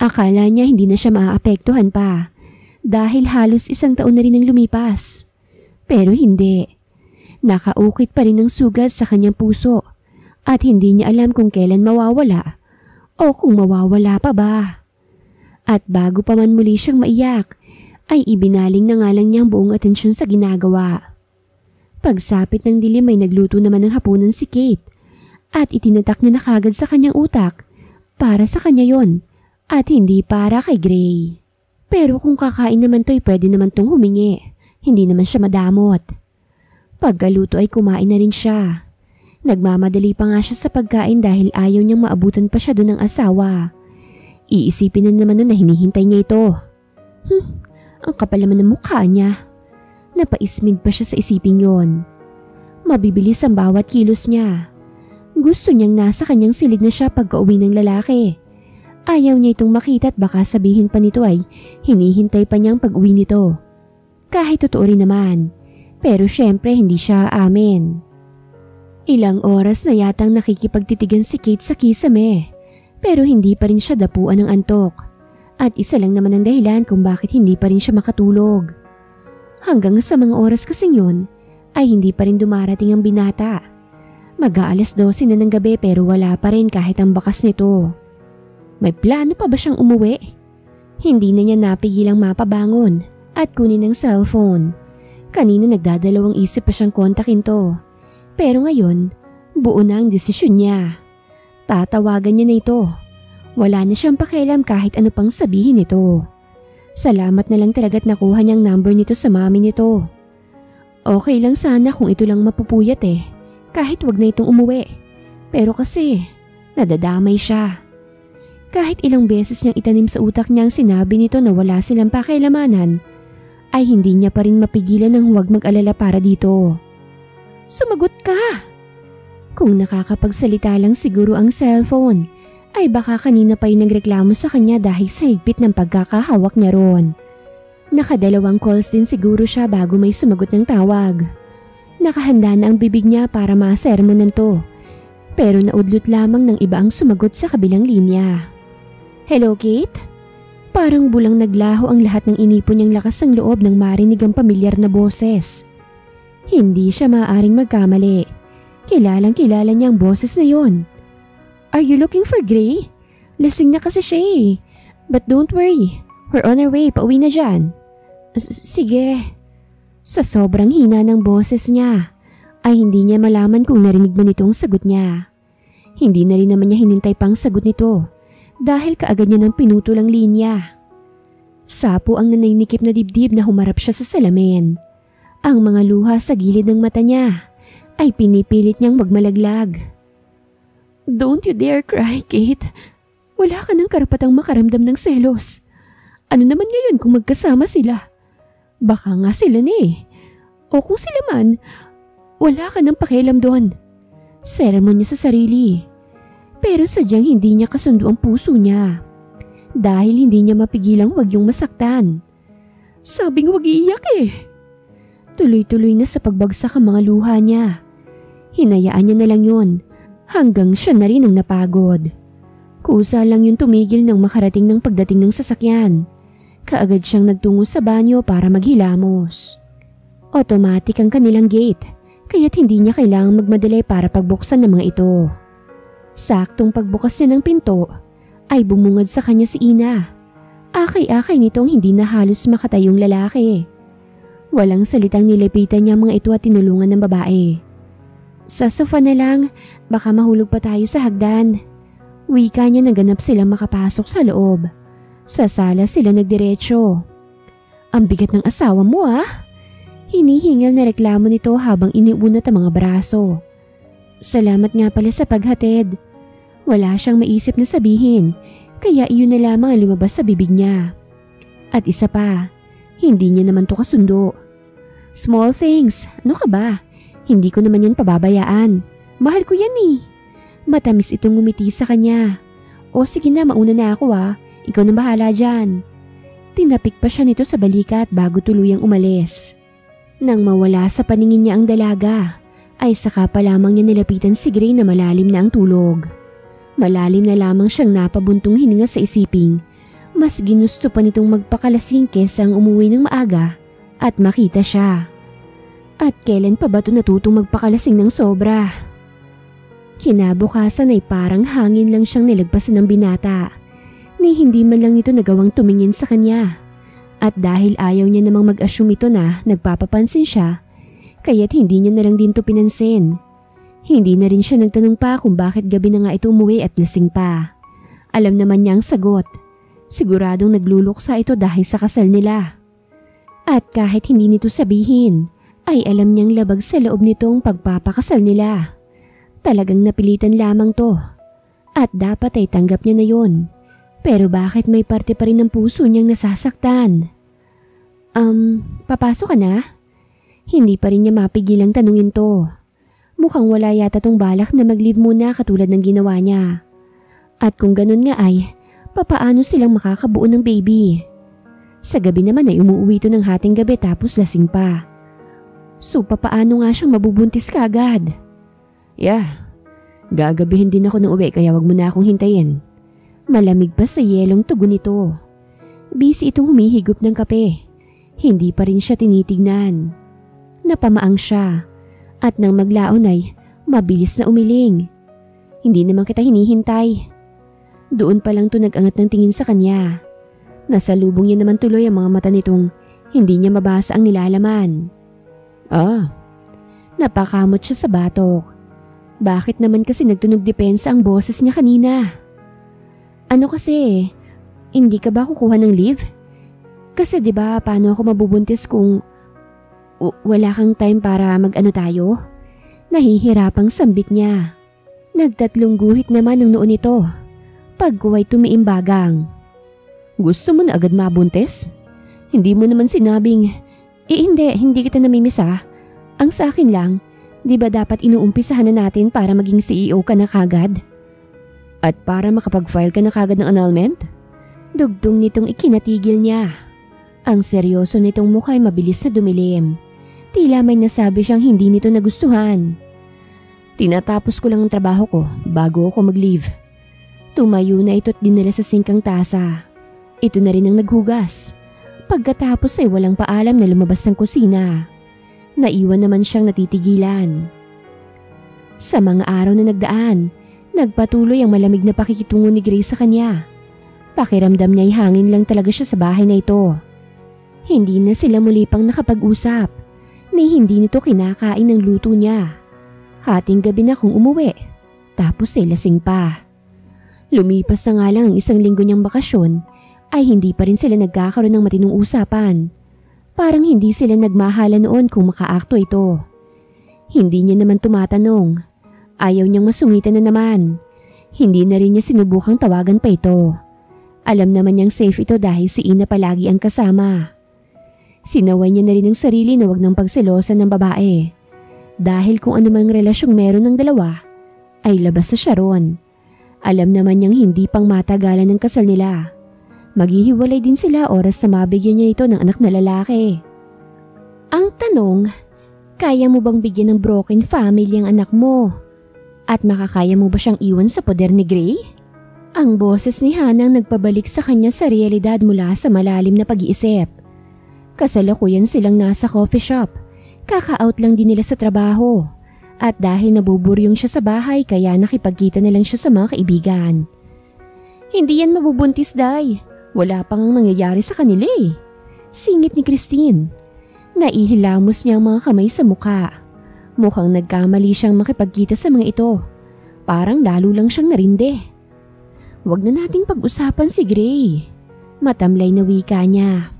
Akala niya hindi na siya maaapektuhan pa dahil halos 1 taon na rin ang lumipas. Pero hindi. Nakaukit pa rin ang sugat sa kanyang puso at hindi niya alam kung kailan mawawala o kung mawawala pa ba. At bago pa man muli siyang maiyak, ay ibinaling na nga lang niyang buong atensyon sa ginagawa. Pagsapit ng dilim ay nagluto naman ng hapunan si Kate at itinatak niya na kagad sa kanyang utak para sa kanya yon at hindi para kay Gray. Pero kung kakain naman to'y pwede naman tong humingi, hindi naman siya madamot. Pagkaluto ay kumain na rin siya. Nagmamadali pa nga siya sa pagkain dahil ayaw niyang maabutan pa siya doon ng asawa. Iisipin na naman nun na hinihintay niya ito. Ang kapal naman ng mukha niya. Napaismid pa siya sa isiping yon. Mabibilis ang bawat kilos niya. Gusto niyang nasa kanyang silid na siya pagka-uwi ng lalaki. Ayaw niya itong makita at baka sabihin pa nito ay hinihintay pa niyang pag-uwi nito. Kahit totoo rin naman, pero syempre hindi siya aamin. Ilang oras na yatang nakikipagtitigan si Kate sa kisame, pero hindi pa rin siya dapuan ng antok. At isa lang naman ang dahilan kung bakit hindi pa rin siya makatulog. Hanggang sa mga oras kasing yun, ay hindi pa rin dumarating ang binata. Mag-aalas 12 na ng gabi pero wala pa rin kahit ang bakas nito. May plano pa ba siyang umuwi? Hindi na niya napigilang mapabangon at kunin ang cellphone. Kanina nagdadalawang isip pa siyang kontakin to. Pero ngayon, buo na ang desisyon niya. Tatawagan niya na ito. Wala na siyang pakialam kahit ano pang sabihin nito. Salamat na lang talaga't nakuha niyang number nito sa mami nito. Okay lang sana kung ito lang mapupuyat kahit wag na itong umuwi. Pero kasi, nadadamay siya. Kahit ilang beses niyang itanim sa utak niyang sinabi nito na wala silang pakialamanan, ay hindi niya pa rin mapigilan ng huwag mag-alala para dito. Sumagot ka! Kung nakakapagsalita lang siguro ang cellphone, ay baka kanina pa yung nagreklamo sa kanya dahil sa higpit ng pagkakahawak niya roon. Nakadalawang calls din siguro siya bago may sumagot ng tawag. Nakahanda na ang bibig niya para masermonan to, pero naudlot lamang ng iba ang sumagot sa kabilang linya. Hello, Kate? Parang bulang naglaho ang lahat ng inipon niyang lakas ng loob nang marinig ang pamilyar na boses. Hindi siya maaaring magkamali. Kilalang-kilala niya ang boses na yon. Are you looking for Gray? Lasing na kasi siya But don't worry, we're on our way, pauwi na dyan. Sige. Sa sobrang hina ng boses niya, ay hindi niya malaman kung narinig man itong sagot niya. Hindi na rin naman niya hinintay pang sagot nito dahil kaagad niya ng pinutulang linya. Sapo ang nanaynikip na dibdib na humarap siya sa salamin. Ang mga luha sa gilid ng mata niya ay pinipilit niyang magmalaglag. Don't you dare cry, Kate. Wala ka ng karapatang makaramdam ng selos. Ano naman ngayon kung magkasama sila? Baka nga sila O kung sila man, wala ka ng pakialam doon. Sermon niya sa sarili. Pero sadyang hindi niya kasundo ang puso niya. Dahil hindi niya mapigilang wag yung masaktan. Sabing wag iiyak Tuloy-tuloy na sa pagbagsak ang mga luha niya. Hinayaan niya na lang yun hanggang siya na rin ang napagod. Kusa lang yung tumigil nang makarating ng pagdating ng sasakyan. Kaagad siyang nagtungo sa banyo para maghilamos. Automatic ang kanilang gate, kaya't hindi niya kailangang magmadali para pagbuksan ng mga ito. Saktong pagbukas niya ng pinto, ay bumungad sa kanya si Ina. Akay-akay nitong hindi na halos makatayong lalaki. Walang salitang nilapitan niya mga ito at tinulungan ng babae. Sa sofa na lang, baka mahulog pa tayo sa hagdan. Wika niya na ganap silang makapasok sa loob. Sa sala sila nagdiretso. Ang bigat ng asawa mo Hinihingal na reklamo nito habang iniunat ang mga braso. Salamat nga pala sa paghatid. Wala siyang maisip na sabihin, kaya iyon na lamang ang lumabas sa bibig niya. At isa pa, hindi niya naman to kasundo. Small things, ano ka ba? Hindi ko naman yan pababayaan. Mahal ko yan Matamis itong ngumiti sa kanya. O sige na, mauna na ako Ikaw na bahala dyan. Tinapik pa siya nito sa balikat bago tuluyang umalis. Nang mawala sa paningin niya ang dalaga, ay saka pa lamang niya nilapitan si Gray na malalim na ang tulog. Malalim na lamang siyang napabuntong hininga sa isiping Mas ginusto pa nitong magpakalasing kesa ang umuwi ng maaga at makita siya. At kailan pa ba ito natutong magpakalasing ng sobra? Kinabukasan ay parang hangin lang siyang nilagpasan ng binata, ni hindi man lang ito nagawang tumingin sa kanya. At dahil ayaw niya namang mag-assume ito na nagpapapansin siya, kaya't hindi niya na lang din ito pinansin. Hindi na rin siya nagtanong pa kung bakit gabi na nga ito umuwi at lasing pa. Alam naman niya ang sagot. Siguradong nagluluksa ito dahil sa kasal nila. At kahit hindi nito sabihin, ay alam niyang labag sa loob nitong pagpapakasal nila. Talagang napilitan lamang to. At dapat ay tanggap niya na yon. Pero bakit may parte pa rin ng puso niyang nasasaktan? Papasok ka na? Hindi pa rin niya mapigilang tanungin to. Mukhang wala yata tong balak na mag-leave muna katulad ng ginawa niya. At kung ganun nga ay, papaano silang makakabuo ng baby? Sa gabi naman ay umuwi ito ng hating gabi tapos lasing pa. So papaano nga siyang mabubuntis kaagad? Gagabihin din ako ng uwi kaya wag mo na akong hintayin. Malamig pa sa yelong tugon nito. Busy itong humihigop ng kape. Hindi pa rin siya tinitignan. Napamaang siya at nang maglaon ay mabilis na umiling. Hindi naman kita hinihintay. Doon pa lang to nag-angat ng tingin sa kanya. Nasalubong niya naman tuloy ang mga mata nitong hindi niya mabasa ang nilalaman. Napakamot siya sa batok. Bakit naman kasi nagtunog depensa ang boses niya kanina? Ano kasi, hindi ka ba kukuha ng leave? Kasi 'di ba paano ako mabubuntis kung wala kang time para mag-ano tayo? Nahihirapang sambit niya. Nagtatlong guhit naman ang noon nito. Pagkuway tumiimbagang. Gusto mo na agad mabuntis? Hindi mo naman sinabing, hindi kita namimiss ah. Ang sa akin lang, 'di ba dapat inuumpisahan na natin para maging CEO ka na kagad? At para makapag-file ka na kagad ng annulment? Dugtong nitong ikinatigil niya. Ang seryoso nitong mukha ay mabilis na dumilim. Tila may nasabi siyang hindi nito nagustuhan. Tinatapos ko lang ang trabaho ko bago ako mag-leave. Tumayo na ito at dinala sa sink ang tasa. Ito na rin ang naghugas. Pagkatapos ay walang paalam na lumabas ng kusina. Naiwan naman siyang natitigilan. Sa mga araw na nagdaan, nagpatuloy ang malamig na pakikitungo ni Grace sa kanya. Pakiramdam niya ay hangin lang talaga siya sa bahay na ito. Hindi na sila muli pang nakapag-usap, ni hindi nito kinakain ng luto niya. Hating gabi na kung umuwi, tapos ay lasing pa. Lumipas na nga lang ang 1 linggo niyang bakasyon, ay hindi pa rin sila nagkakaroon ng matinong usapan. Parang hindi sila nagmahala noon kung makaakto ito. Hindi niya naman tumatanong. Ayaw niyang masungitan na naman. Hindi na rin niya sinubukang tawagan pa ito. Alam naman niyang safe ito dahil si Ina palagi ang kasama. Sinaway niya na rin ang sarili na wag nang pagselosan ng babae. Dahil kung anumang relasyong meron ng dalawa, ay labas sa siya ron. Alam naman niyang hindi pang matagalan ng kasal nila. Maghihiwalay din sila oras na mabigyan niya ito ng anak na lalaki. Ang tanong, kaya mo bang bigyan ng broken family ang anak mo? At makakaya mo ba siyang iwan sa poder ni Gray? Ang boses ni Hannah ang nagpabalik sa kanya sa realidad mula sa malalim na pag-iisip. Kasalukuyan silang nasa coffee shop. Kaka-out lang din nila sa trabaho. At dahil nabuburyong siya sa bahay kaya nakipagkita na lang siya sa mga kaibigan. Hindi yan mabubuntis, Day. Wala pang nangyayari sa kanila eh. Singit ni Christine. Naihilamos niya ang mga kamay sa mukha. Mukhang nagkamali siyang makipagkita sa mga ito. Parang lalo lang siyang narinde. Huwag na nating pag-usapan si Gray. Matamlay na wika niya.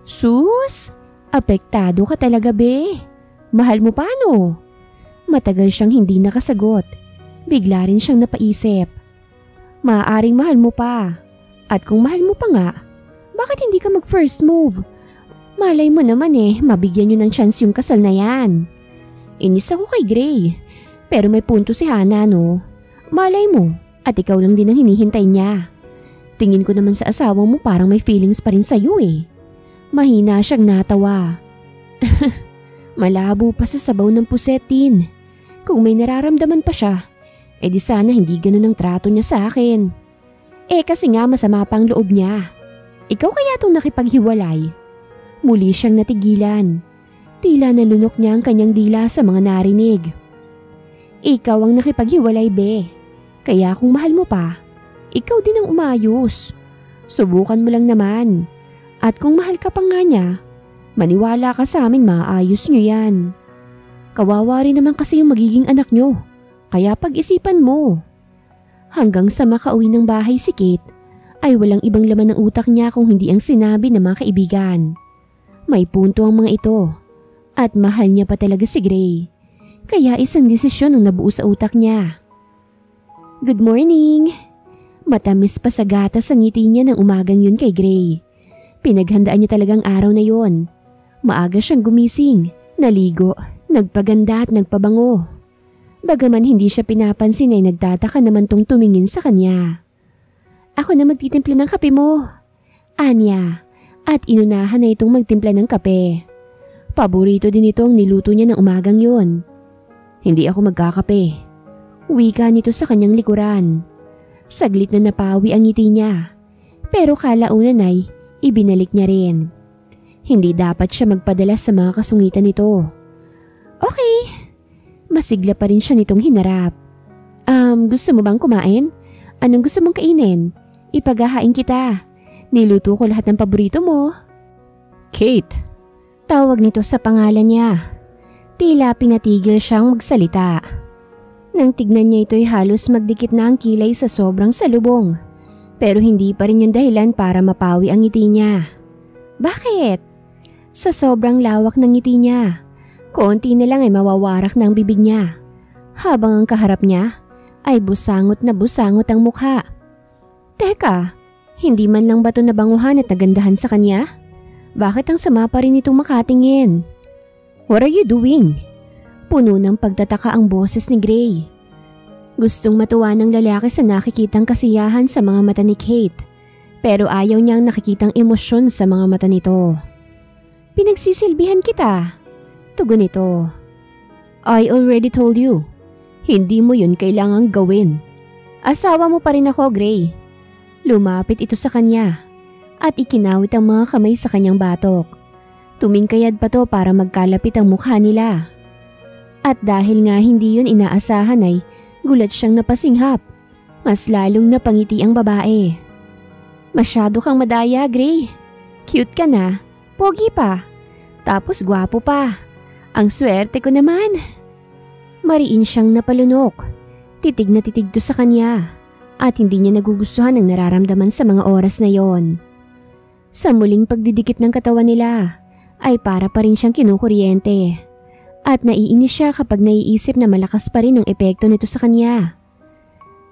Sus, apektado ka talaga be. Mahal mo pa no? Matagal siyang hindi nakasagot. Bigla rin siyang napaisip. Maaaring mahal mo pa. At kung mahal mo pa nga, bakit hindi ka mag-first move? Malay mo naman mabigyan niyo ng chance yung kasal na yan. Inis ako kay Gray, pero may punto si Hannah no. Malay mo, at ikaw lang din ang hinihintay niya. Tingin ko naman sa asawa mo parang may feelings pa rin sa'yo eh. Mahina siyang natawa. Malabo pa sa sabaw ng pusetin. Kung may nararamdaman pa siya, edi sana hindi ganun ang trato niya sa akin. Kasi nga masama pang loob niya. Ikaw kaya itong nakipaghiwalay? Muli siyang natigilan. Tila nalunok niya ang kanyang dila sa mga narinig. Ikaw ang nakipaghiwalay, be. Kaya kung mahal mo pa, ikaw din ang umayos. Subukan mo lang naman. At kung mahal ka pa nga niya, maniwala ka sa amin, maayos niyo yan. Kawawa rin naman kasi yung magiging anak niyo. Kaya pag-isipan mo. Hanggang sa makauwi ng bahay si Kate, ay walang ibang laman ng utak niya kung hindi ang sinabi ng mga kaibigan. May punto ang mga ito. At mahal niya pa talaga si Gray. Kaya isang desisyon ang nabuo sa utak niya. Good morning! Matamis pa sa gatas ang ngiti niya ng umagang yun kay Gray. Pinaghandaan niya talagang araw na yon. Maaga siyang gumising, naligo, nagpaganda at nagpabango. Bagaman hindi siya pinapansin ay nagtataka naman tong tumingin sa kanya. Ako na magtitimpla ng kape mo, Anya, at inunahan na itong magtimpla ng kape. Paborito din ito ang niluto niya ng umagang yon. Hindi ako magkakape. Wika nito sa kanyang likuran. Saglit na napawi ang ngiti niya. Pero kalaunan ay ibinalik niya rin. Hindi dapat siya magpadala sa mga kasungitan nito. Okay. Masigla pa rin siya nitong hinarap. Gusto mo bang kumain? Anong gusto mong kainin? Ipaghahain kita. Niluto ko lahat ng paborito mo. Kate. Tawag nito sa pangalan niya. Tila pinatigil siyang magsalita. Nang tignan niya ito'y halos magdikit na ang kilay sa sobrang salubong. Pero hindi pa rin yung dahilan para mapawi ang ngiti niya. Bakit? Sa sobrang lawak ng ngiti niya, konti na lang ay mawawarak na ang bibig niya. Habang ang kaharap niya ay busangot ang mukha. Teka, hindi man lang ba ito nabanguhan at nagandahan sa kanya? Bakit ang sama pa rin itong makatingin? What are you doing? Puno ng pagtataka ang boses ni Gray. Gustong matuwa ng lalaki sa nakikitang kasiyahan sa mga mata ni Kate, pero ayaw niyang nakikitang emosyon sa mga mata nito. Pinagsisilbihan kita. Tugon nito. I already told you. Hindi mo yun kailangang gawin. Asawa mo pa rin ako, Gray. Lumapit ito sa kanya at ikinawit ang mga kamay sa kanyang batok. Tumingkayad pa to para magkalapit ang mukha nila. At dahil nga hindi yun inaasahan ay gulat siyang napasinghap. Mas lalong napangiti ang babae. Masyado kang madaya, Gray. Cute ka na, pogi pa, tapos gwapo pa. Ang swerte ko naman. Mariin siyang napalunok. Titig na titig to sa kanya at hindi niya nagugustuhan ang nararamdaman sa mga oras na yon. Sa muling pagdidikit ng katawan nila ay para pa rin siyang kinukuryente at naiinis siya kapag naiisip na malakas pa rin ang epekto nito sa kanya.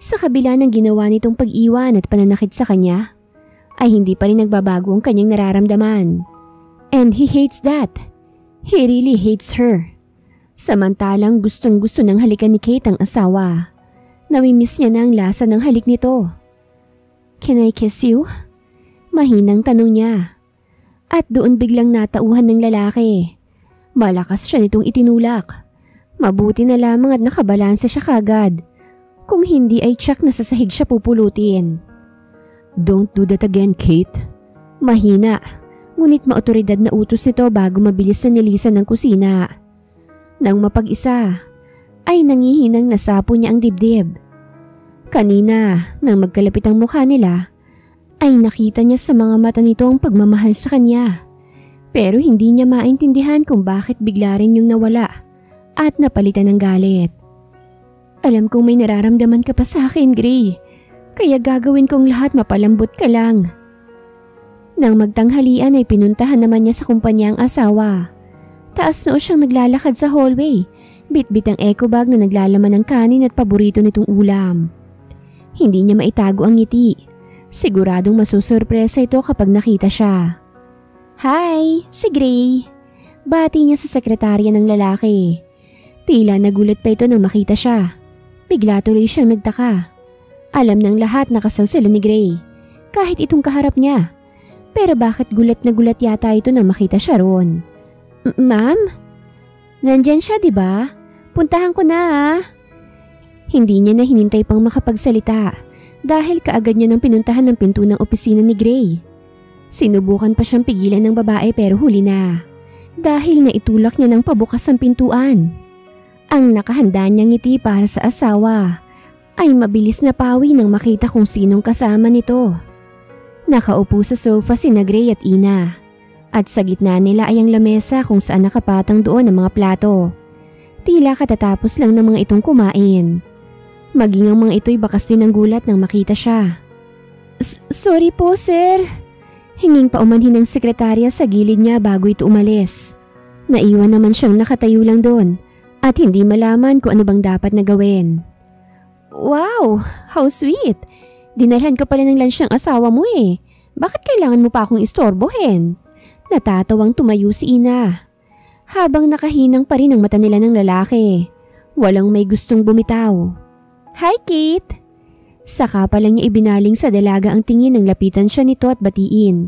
Sa kabila ng ginawa nitong pag-iwan at pananakit sa kanya ay hindi pa rin nagbabago ang kanyang nararamdaman. And he hates that. He really hates her. Samantalang gustong gusto ng halikan ni Kate ang asawa. Namimiss niya na ang lasa ng halik nito. Can I kiss you? Mahinang tanong niya. At doon biglang natauhan ng lalaki. Malakas siya nitong itinulak. Mabuti na lamang at nakabalansa siya kagad. Kung hindi ay tsak na sa sahig siya pupulutin. Don't do that again, Kate. Mahina, ngunit maotoridad na utos nito bago mabilis na nilisan ng kusina. Nang mapag-isa, ay nangihinang nasapo niya ang dibdib. Kanina, nang magkalapit ang mukha nila, ay nakita niya sa mga mata nito ang pagmamahal sa kanya. Pero hindi niya maintindihan kung bakit bigla rin yung nawala at napalitan ng galit. Alam kong may nararamdaman ka pa sa akin, Gray. Kaya gagawin kong lahat mapalambot ka lang. Nang magtanghalian ay pinuntahan naman niya sa kumpanya ang asawa. Taas noo siyang naglalakad sa hallway. Bit-bit ang eco bag na naglalaman ng kanin at paborito nitong ulam. Hindi niya maitago ang ngiti. Siguradong masusurpresa ito kapag nakita siya. Hi, si Gray. Bati niya sa sekretarya ng lalaki. Tila nagulat pa ito nang makita siya. Bigla tuloy siyang nagtaka. Alam ng lahat na kasal sila ni Gray. Kahit itong kaharap niya. Pero bakit gulat na gulat yata ito nang makita siya roon? Ma'am? Nandyan siya, diba? Puntahan ko na ah. Hindi niya na hinintay pang makapagsalita dahil kaagad niya nang pinuntahan ng pinto ng opisina ni Gray. Sinubukan pa siyang pigilan ng babae pero huli na. Dahil naitulak niya ng pabukas ang pintuan. Ang nakahanda niyang ngiti para sa asawa ay mabilis na pawi nang makita kung sinong kasama nito. Nakaupo sa sofa sina Gray at Ina. At sa gitna nila ay ang lamesa kung saan nakapatang doon ang mga plato. Tila katatapos lang ng mga itong kumain. Maging ang mga ito'y bakas din ng gulat nang makita siya. Sorry po, sir. Hinging paumanhin ng sekretarya sa gilid niya bago ito umalis. Naiwan naman siyang nakatayo lang doon at hindi malaman kung ano bang dapat na gawin. Wow, how sweet! Dinalhan ka pala ng lunch ng asawa mo eh. Bakit kailangan mo pa akong istorbohin? Natatawang tumayo si Ina. Habang nakahinang pa rin ang mata nila ng lalaki. Walang may gustong bumitaw. Hi, Kate! Saka pa lang niya ibinaling sa dalaga ang tingin nang lapitan siya nito at batiin.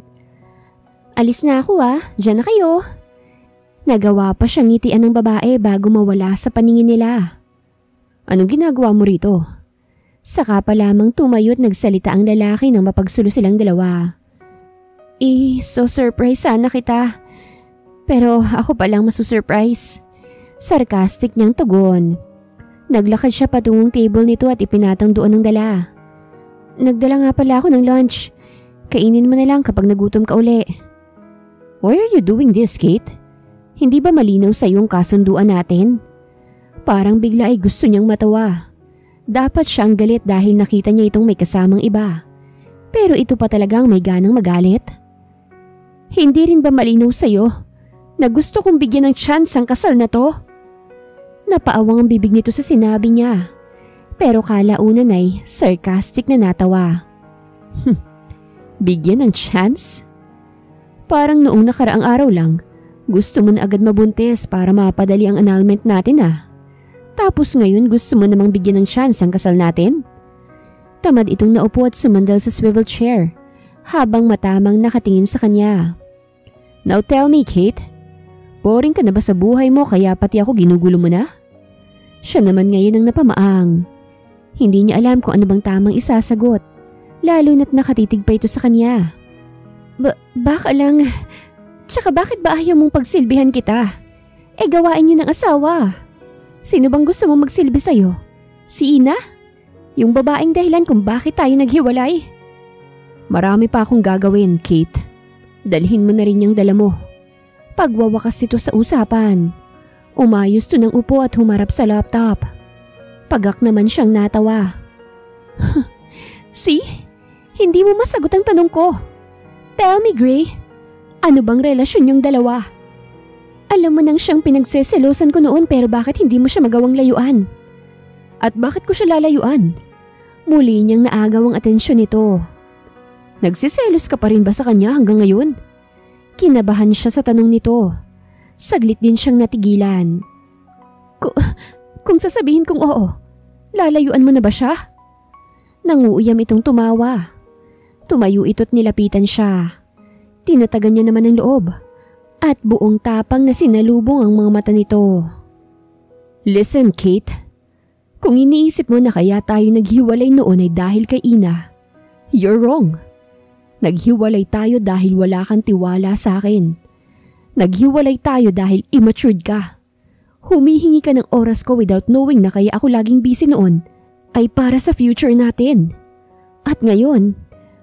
Alis na ako diyan na kayo. Nagawa pa siyang ngitian ng babae bago mawala sa paningin nila. Anong ginagawa mo rito? Saka pa lamang tumayo at nagsalita ang lalaki nang mapagsulo silang dalawa. So surprise sana kita. Pero ako palang masusurprise. Sarcastic niyang tugon. Naglakad siya patungong table nito at ipinatang doon ng dala. Nagdala nga pala ako ng lunch. Kainin mo na lang kapag nagutom ka uli. Why are you doing this, Kate? Hindi ba malinaw sa iyong kasunduan natin? Parang bigla ay gusto niyang matawa. Dapat siyang galit dahil nakita niya itong may kasamang iba. Pero ito pa talagang may ganang magalit. Hindi rin ba malinaw sa iyo na gusto kong bigyan ng chance ang kasal na to? Napaawang ang bibig nito sa sinabi niya. Pero kalaunan ay sarcastic na natawa. Bigyan ng chance? Parang noong nakaraang araw lang, gusto mo na agad mabuntis para mapadali ang annulment natin Tapos ngayon gusto mo namang bigyan ng chance ang kasal natin? Tamad itong naupo at sumandal sa swivel chair habang matamang nakatingin sa kanya. Now tell me, Kate, boring ka na ba sa buhay mo kaya pati ako ginugulo mo na? Siya naman ngayon ang napamaang. Hindi niya alam kung ano bang tamang isasagot, lalo na't nakatitig pa ito sa kanya. Baka lang, tsaka bakit ba ayaw mong pagsilbihan kita? Gawain niyo ng asawa. Sino bang gusto mong magsilbi sa'yo? Si Ina? Yung babaeng dahilan kung bakit tayo naghiwalay? Marami pa akong gagawin, Kate. Dalhin mo na rin yung dala mo. Pagwawakas ito sa usapan. Umayos to ng upo at humarap sa laptop. Pagak naman siyang natawa. See? Hindi mo masagot ang tanong ko. Tell me, Gray. Ano bang relasyon yung dalawa? Alam mo nang siyang pinagseselosan ko noon pero bakit hindi mo siya magawang layuan? At bakit ko siya lalayuan? Muli niyang naagaw ang atensyon nito. Nagsiselos ka pa rin ba sa kanya hanggang ngayon? Kinabahan siya sa tanong nito. Saglit din siyang natigilan. Kung sasabihin kong oo, lalayuan mo na ba siya? Nanguuyam itong tumawa. Tumayo ito't nilapitan siya. Tinatagan niya naman ang loob at buong tapang na sinalubong ang mga mata nito. Listen, Kate. Kung iniisip mo na kaya tayo naghiwalay noon ay dahil kay Ina, you're wrong. Naghiwalay tayo dahil wala kang tiwala sa akin. Naghiwalay tayo dahil immatured ka. Humihingi ka ng oras ko without knowing na kaya ako laging busy noon ay para sa future natin. At ngayon,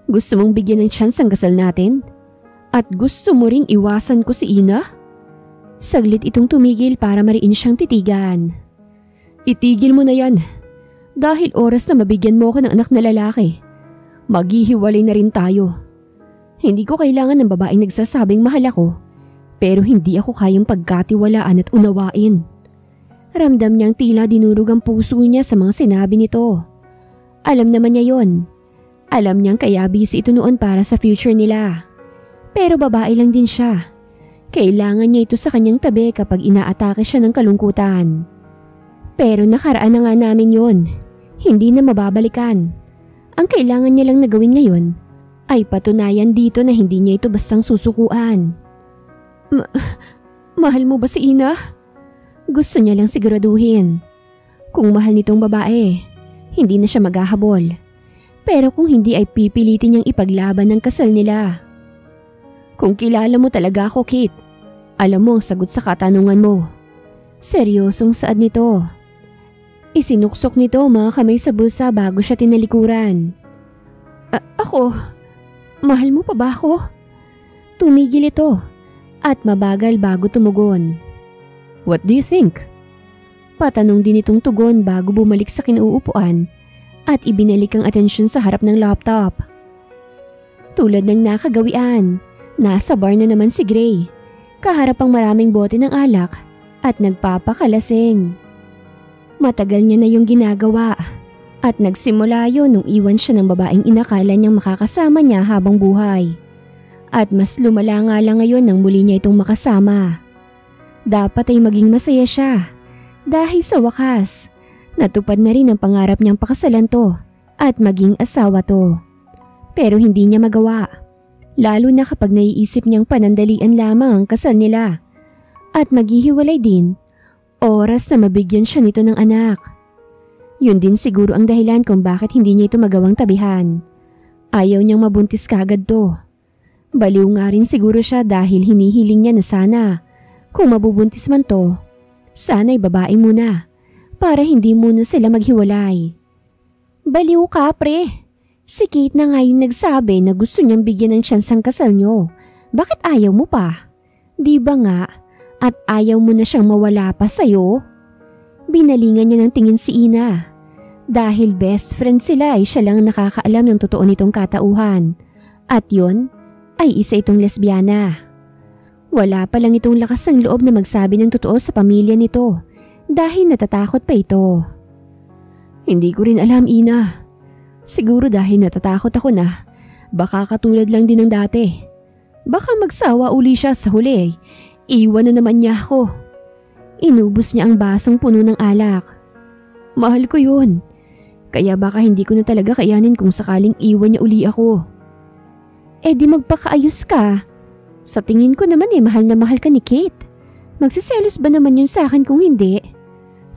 gusto mong bigyan ng chance ang kasal natin? At gusto mo ring iwasan ko si Ina? Saglit itong tumigil para mariin siyang titigan. Itigil mo na yan. Dahil oras na mabigyan mo ako ng anak na lalaki, maghihiwalay na rin tayo. Hindi ko kailangan ng babaeng nagsasabing mahal ako, pero hindi ako kayang pagkatiwalaan at unawain. Ramdam niyang tila dinurog ang puso niya sa mga sinabi nito. Alam naman niya yon. Alam niyang kaya busy ito noon para sa future nila. Pero babae lang din siya. Kailangan niya ito sa kanyang tabi kapag inaatake siya ng kalungkutan. Pero nakaraan na nga namin yon. Hindi na mababalikan. Ang kailangan niya lang na gawin ngayon ay patunayan dito na hindi niya ito bastang susukuan. Mahal mo ba si Ina? Gusto niya lang siguraduhin. Kung mahal nitong babae, hindi na siya maghahabol. Pero kung hindi ay pipilitin niyang ipaglaban ng kasal nila. Kung kilala mo talaga ako, Kate, alam mo ang sagot sa katanungan mo. Seryosong saad nito. Isinuksok nito mga kamay sa bulsa bago siya tinalikuran. Ako? Mahal mo pa ba ako? Tumigil ito at mabagal bago tumugon. What do you think? Patanong din itong tugon bago bumalik sa kinuupuan at ibinalik ang atensyon sa harap ng laptop. Tulad ng nakagawian, nasa bar na naman si Gray, kaharap ang maraming bote ng alak at nagpapakalasing. Matagal niya na yung ginagawa at nagsimula yun nung iwan siya ng babaeng inakala niyang makakasama niya habang buhay. At mas lumala nga lang ngayon nang muli niya itong makasama. Dapat ay maging masaya siya dahil sa wakas, natupad na rin ang pangarap niyang pakasalan to at maging asawa to. Pero hindi niya magawa, lalo na kapag naiisip niyang panandalian lamang ang kasal nila at maghihiwalay din. Oras na mabigyan siya nito ng anak. Yun din siguro ang dahilan kung bakit hindi niya ito magawang tabihan. Ayaw niyang mabuntis kagad to. Baliw nga rin siguro siya dahil hinihiling niya na sana kung mabubuntis man to, sana'y babae muna para hindi muna sila maghiwalay. Baliw ka, pre. Si Kate na nga yung nagsabi na gusto niyang bigyan ng tsansang kasal niyo. Bakit ayaw mo pa? Di ba nga? At ayaw mo na siyang mawala pa sa'yo? Binalingan niya ng tingin si Ina. Dahil best friend sila ay siya lang nakakaalam ng totoo nitong katauhan. At yun ay isa itong lesbiana. Wala pa lang itong lakas ng loob na magsabi ng totoo sa pamilya nito dahil natatakot pa ito. Hindi ko rin alam, Ina. Siguro dahil natatakot ako na baka katulad lang din ng dati. Baka magsawa uli siya sa huli. Iwan na naman niya ako. Inubos niya ang basong puno ng alak. Mahal ko yun. Kaya baka hindi ko na talaga kayanin kung sakaling iwan niya uli ako. Eh di magpakaayos ka. Sa tingin ko naman mahal na mahal ka ni Kate. Magsiselos ba naman yun sa akin kung hindi?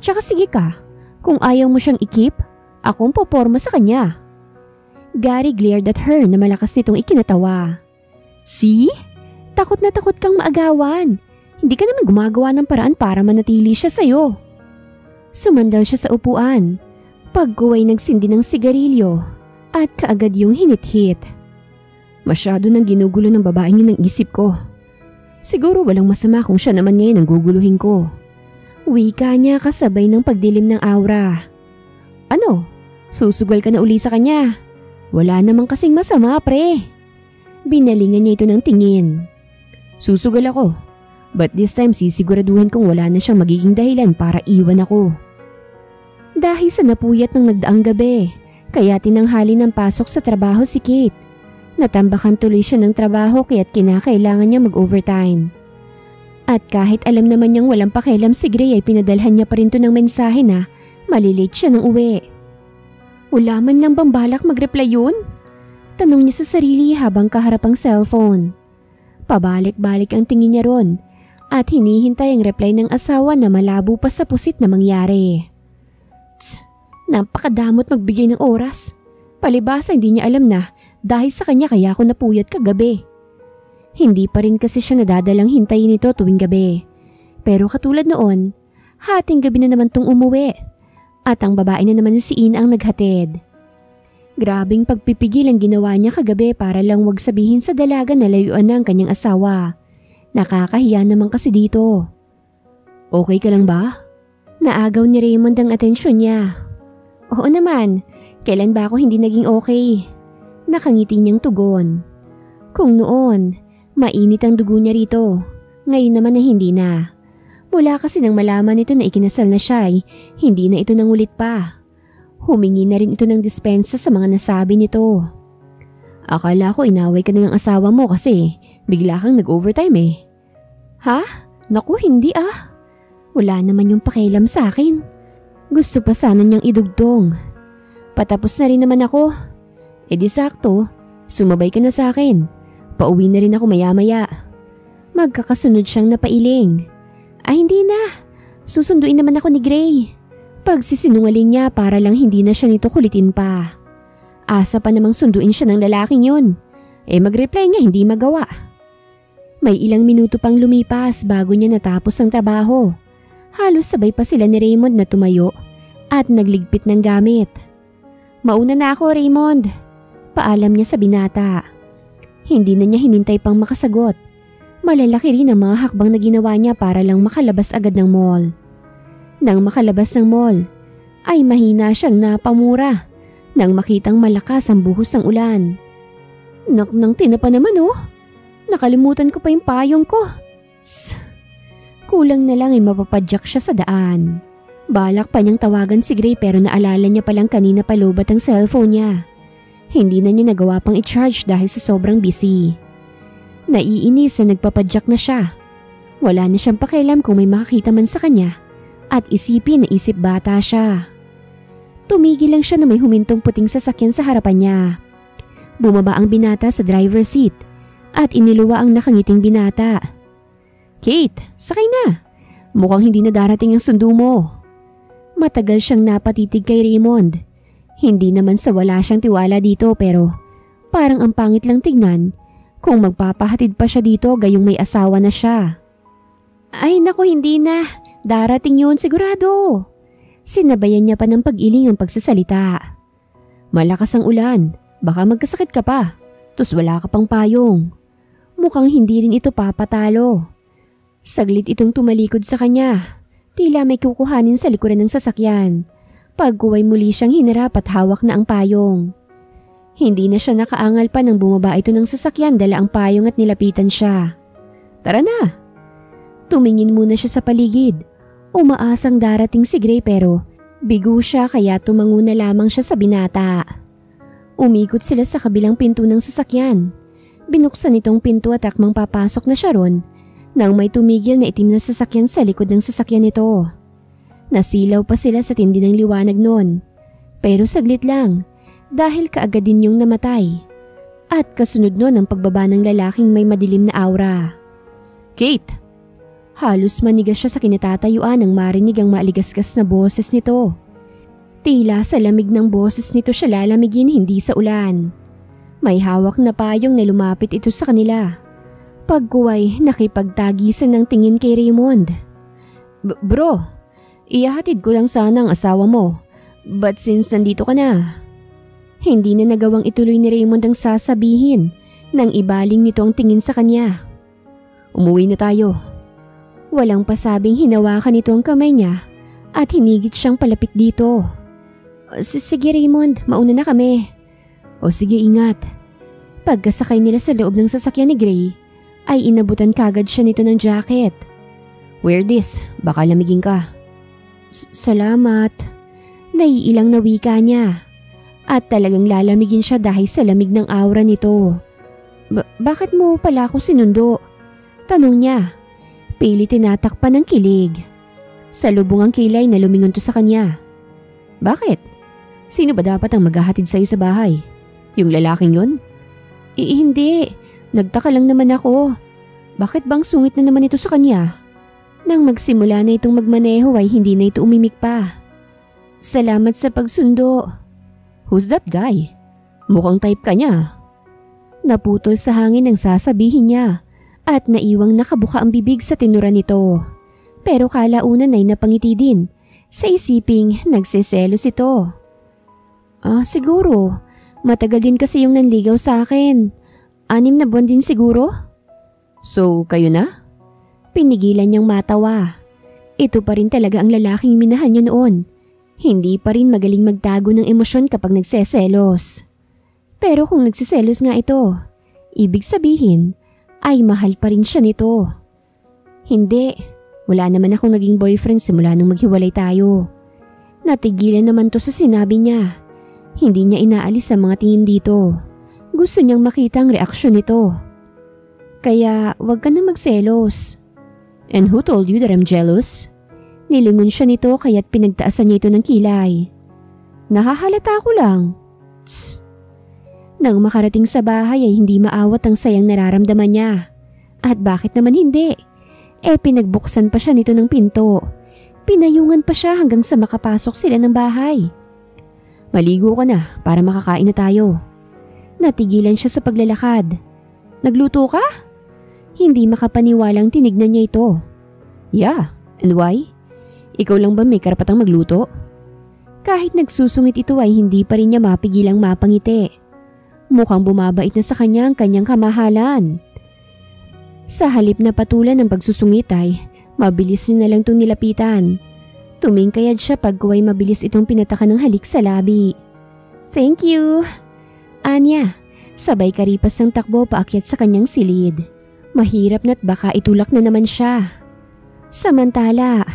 Tsaka sige ka, kung ayaw mo siyang ikip, akong poporma sa kanya. Gary glared at her na malakas nitong ikinatawa. See? Takot na takot kang maagawan. Hindi ka naman gumagawa ng paraan para manatili siya sa'yo. Sumandal siya sa upuan. Pagkuway nagsindi ng sigarilyo at kaagad yung hinit-hit. Masyado nang ginugulo ng babaeng yun ang isip ko. Siguro walang masama kung siya naman ngayon ang guguluhin ko. Wika niya kasabay ng pagdilim ng aura. Ano? Susugal ka na uli sa kanya? Wala namang kasing masama, pre. Binalingan niya ito ng tingin. Susugal ako. But this time sisiguraduhin kong wala na siyang magiging dahilan para iwan ako. Dahil sa napuyat ng nagdaang gabi, kaya tinanghali ng pasok sa trabaho si Kate. Natambakan tuloy siya ng trabaho kaya't kinakailangan niya mag-overtime. At kahit alam naman niyang walang pakialam si Gray ay pinadalhan niya pa rin to ng mensahe na malilate siya ng uwi. Wala man lang bang balak mag-reply yun? Tanong niya sa sarili habang kaharap ang cellphone. Pabalik-balik ang tingin niya ron at hinihintay ang reply ng asawa na malabo pa sa pusit na mangyari. Tsk, napakadamot magbigay ng oras. Palibasa hindi niya alam na dahil sa kanya kaya ako napuyat kagabi. Hindi pa rin kasi siya nadadalang hintayin ito tuwing gabi. Pero katulad noon, hating gabi na naman tong umuwi at ang babae na naman si Ina ang naghatid. Grabing pagpipigil ang ginawa niya kagabi para lang wag sabihin sa dalaga na layuan na ang kanyang asawa. Nakakahiya naman kasi dito. Okay ka lang ba? Naagaw ni Raymond ang atensyon niya. Oo naman, kailan ba ako hindi naging okay? Nakangiti niyang tugon. Kung noon, mainit ang dugo niya rito. Ngayon naman ay hindi na. Mula kasi nang malaman nito na ikinasal na siya ay hindi na ito nangulit pa. Humingi na rin ito ng dispensa sa mga nasabi nito. Akala ko inaway ka na ng asawa mo kasi bigla kang nag-overtime eh. Ha? Naku, hindi ah. Wala naman yung pakialam sa akin. Gusto pa sana niyang idugtong. Patapos na rin naman ako. E di sakto, sumabay ka na sa akin. Pauwi na rin ako maya-maya. Magkakasunod siyang napailing. Ay hindi na, susunduin naman ako ni Gray. Pagsisinungaling niya para lang hindi na siya nito kulitin pa. Asa pa namang sunduin siya ng lalaking yun. Eh mag-reply niya hindi magawa. May ilang minuto pang lumipas bago niya natapos ang trabaho. Halos sabay pa sila ni Raymond na tumayo at nagligpit ng gamit. "Mauna na ako, Raymond," paalam niya sa binata. Hindi na niya hinintay pang makasagot. Malalaki rin ang mga hakbang na ginawa niya para lang makalabas agad ng mall. Nang makalabas ng mall, ay mahina siyang napamura nang makitang malakas ang buhos ng ulan. Nang tinapa naman oh. Nakalimutan ko pa yung payong ko. Kulang na lang ay mapapadyak siya sa daan. Balak pa niyang tawagan si Gray pero naalala niya palang kanina pa lobat ang cellphone niya. Hindi na niya nagawa pang i-charge dahil sa sobrang busy. Naiinis na nagpapadyak na siya. Wala na siyang pakialam kung may makakita man sa kanya at isipin na isip bata siya. Tumigil lang siya na may humintong puting sasakyan sa harapan niya. Bumaba ang binata sa driver's seat at iniluwa ang nakangiting binata. "Kate, sakay na. Mukhang hindi na darating ang sundo mo." Matagal siyang napatitig kay Raymond. Hindi naman sa wala siyang tiwala dito pero parang ang pangit lang tignan kung magpapahatid pa siya dito gayong may asawa na siya. "Ay naku, hindi na. Darating yun sigurado." Sinabayan niya pa ng pag-iling ang pagsasalita. "Malakas ang ulan. Baka magkasakit ka pa. Tus wala ka pang payong." Mukhang hindi rin ito papatalo. Saglit itong tumalikod sa kanya. Tila may kukuhanin sa likuran ng sasakyan. Pagkuway muli siyang hinarap at hawak na ang payong. Hindi na siya nakaangal pa nang bumaba ito ng sasakyan dala ang payong at nilapitan siya. "Tara na." Tumingin muna siya sa paligid. Umaasang darating si Gray pero bigo siya kaya tumango na lamang siya sa binata. Umikot sila sa kabilang pinto ng sasakyan. Binuksan itong pinto at akmang papasok na siya ron nang may tumigil na itim na sasakyan sa likod ng sasakyan nito. Nasilaw pa sila sa tindi ng liwanag noon. Pero saglit lang dahil kaagad din yung namatay. At kasunod noon ang pagbaba ng lalaking may madilim na aura. "Kate!" Halos manigas siya sa kinatatayuan nang marinig ang maaligasgas na boses nito. Tila sa lamig ng boses nito siya lalamigin hindi sa ulan. May hawak na payong na lumapit ito sa kanila. Pagkuway, nakipagtagisan ng tingin kay Raymond. Bro, ihahatid ko lang sana ang asawa mo. But since nandito ka na." Hindi na nagawang ituloy ni Raymond ang sasabihin nang ibaling nito ang tingin sa kanya. "Umuwi na tayo." Walang pasabing hinawakan nito ang kamay niya at hinigit siyang palapit dito. Sige Raymond, mauna na kami." "O sige, ingat." Pagkasakay nila sa loob ng sasakyan ni Gray, ay inabutan kagad siya nito ng jacket. "Wear this, baka lamigin ka." Salamat." Naiilang na wika niya. At talagang lalamigin siya dahil sa lamig ng aura nito. Bakit mo pala ako sinundo?" Tanong niya. Pilit tinatakpan ng kilig. Sa lubong ang kilay na lumingon to sa kanya. "Bakit? Sino ba dapat ang maghahatid sa'yo sa bahay? Yung lalaking yun?" Hindi. Nagtaka lang naman ako. Bakit bang sungit na naman ito sa kanya?" Nang magsimula na itong magmaneho ay hindi na ito umimik pa. "Salamat sa pagsundo." "Who's that guy? Mukhang type ka niya." Naputol sa hangin ang sasabihin niya at naiwang nakabuka ang bibig sa tinura nito. Pero kalaunan ay napangiti din sa isiping nagseselos ito. Siguro. Matagal din kasi yung nanligaw sa akin. 6 na buwan din siguro." "So, kayo na?" Pinigilan niyang matawa. Ito pa rin talaga ang lalaking minahal niya noon. Hindi pa rin magaling magtago ng emosyon kapag nagseselos. Pero kung nagseselos nga ito, ibig sabihin ay mahal pa rin siya nito. Hindi, wala naman akong naging boyfriend simula nung maghiwalay tayo. Natigilan naman to sa sinabi niya. Hindi niya inaalis ang mga tingin dito. Gusto niyang makita ang reaksyon nito. "Kaya wag ka na magselos." "And who told you that I'm jealous?" Nilingon siya nito kaya't pinagtaasan niya ito ng kilay. "Nahahalata ko lang." Tss. Nang makarating sa bahay ay hindi maawat ang sayang nararamdaman niya. At bakit naman hindi? Pinagbuksan pa siya nito ng pinto. Pinayungan pa siya hanggang sa makapasok sila ng bahay. "Maligo ka na para makakain na tayo." Natigilan siya sa paglalakad. "Nagluto ka?" Hindi makapaniwalang tinignan niya ito. Yeah, and why? Ikaw lang ba may karapatang magluto? Kahit nagsusungit ito ay hindi pa rin niya mapigilang mapangiti. Mukhang bumabait na sa kanya ang kanyang kamahalan. Sa halip na patulan ng pagsusungit ay mabilis niya na lang itong nilapitan. Tumingkayad siya pagkuway mabilis itong pinatakan ng halik sa labi. Thank you! Anya, sabay karipas ng takbo paakyat sa kanyang silid. Mahirap na't baka itulak na naman siya. Samantala,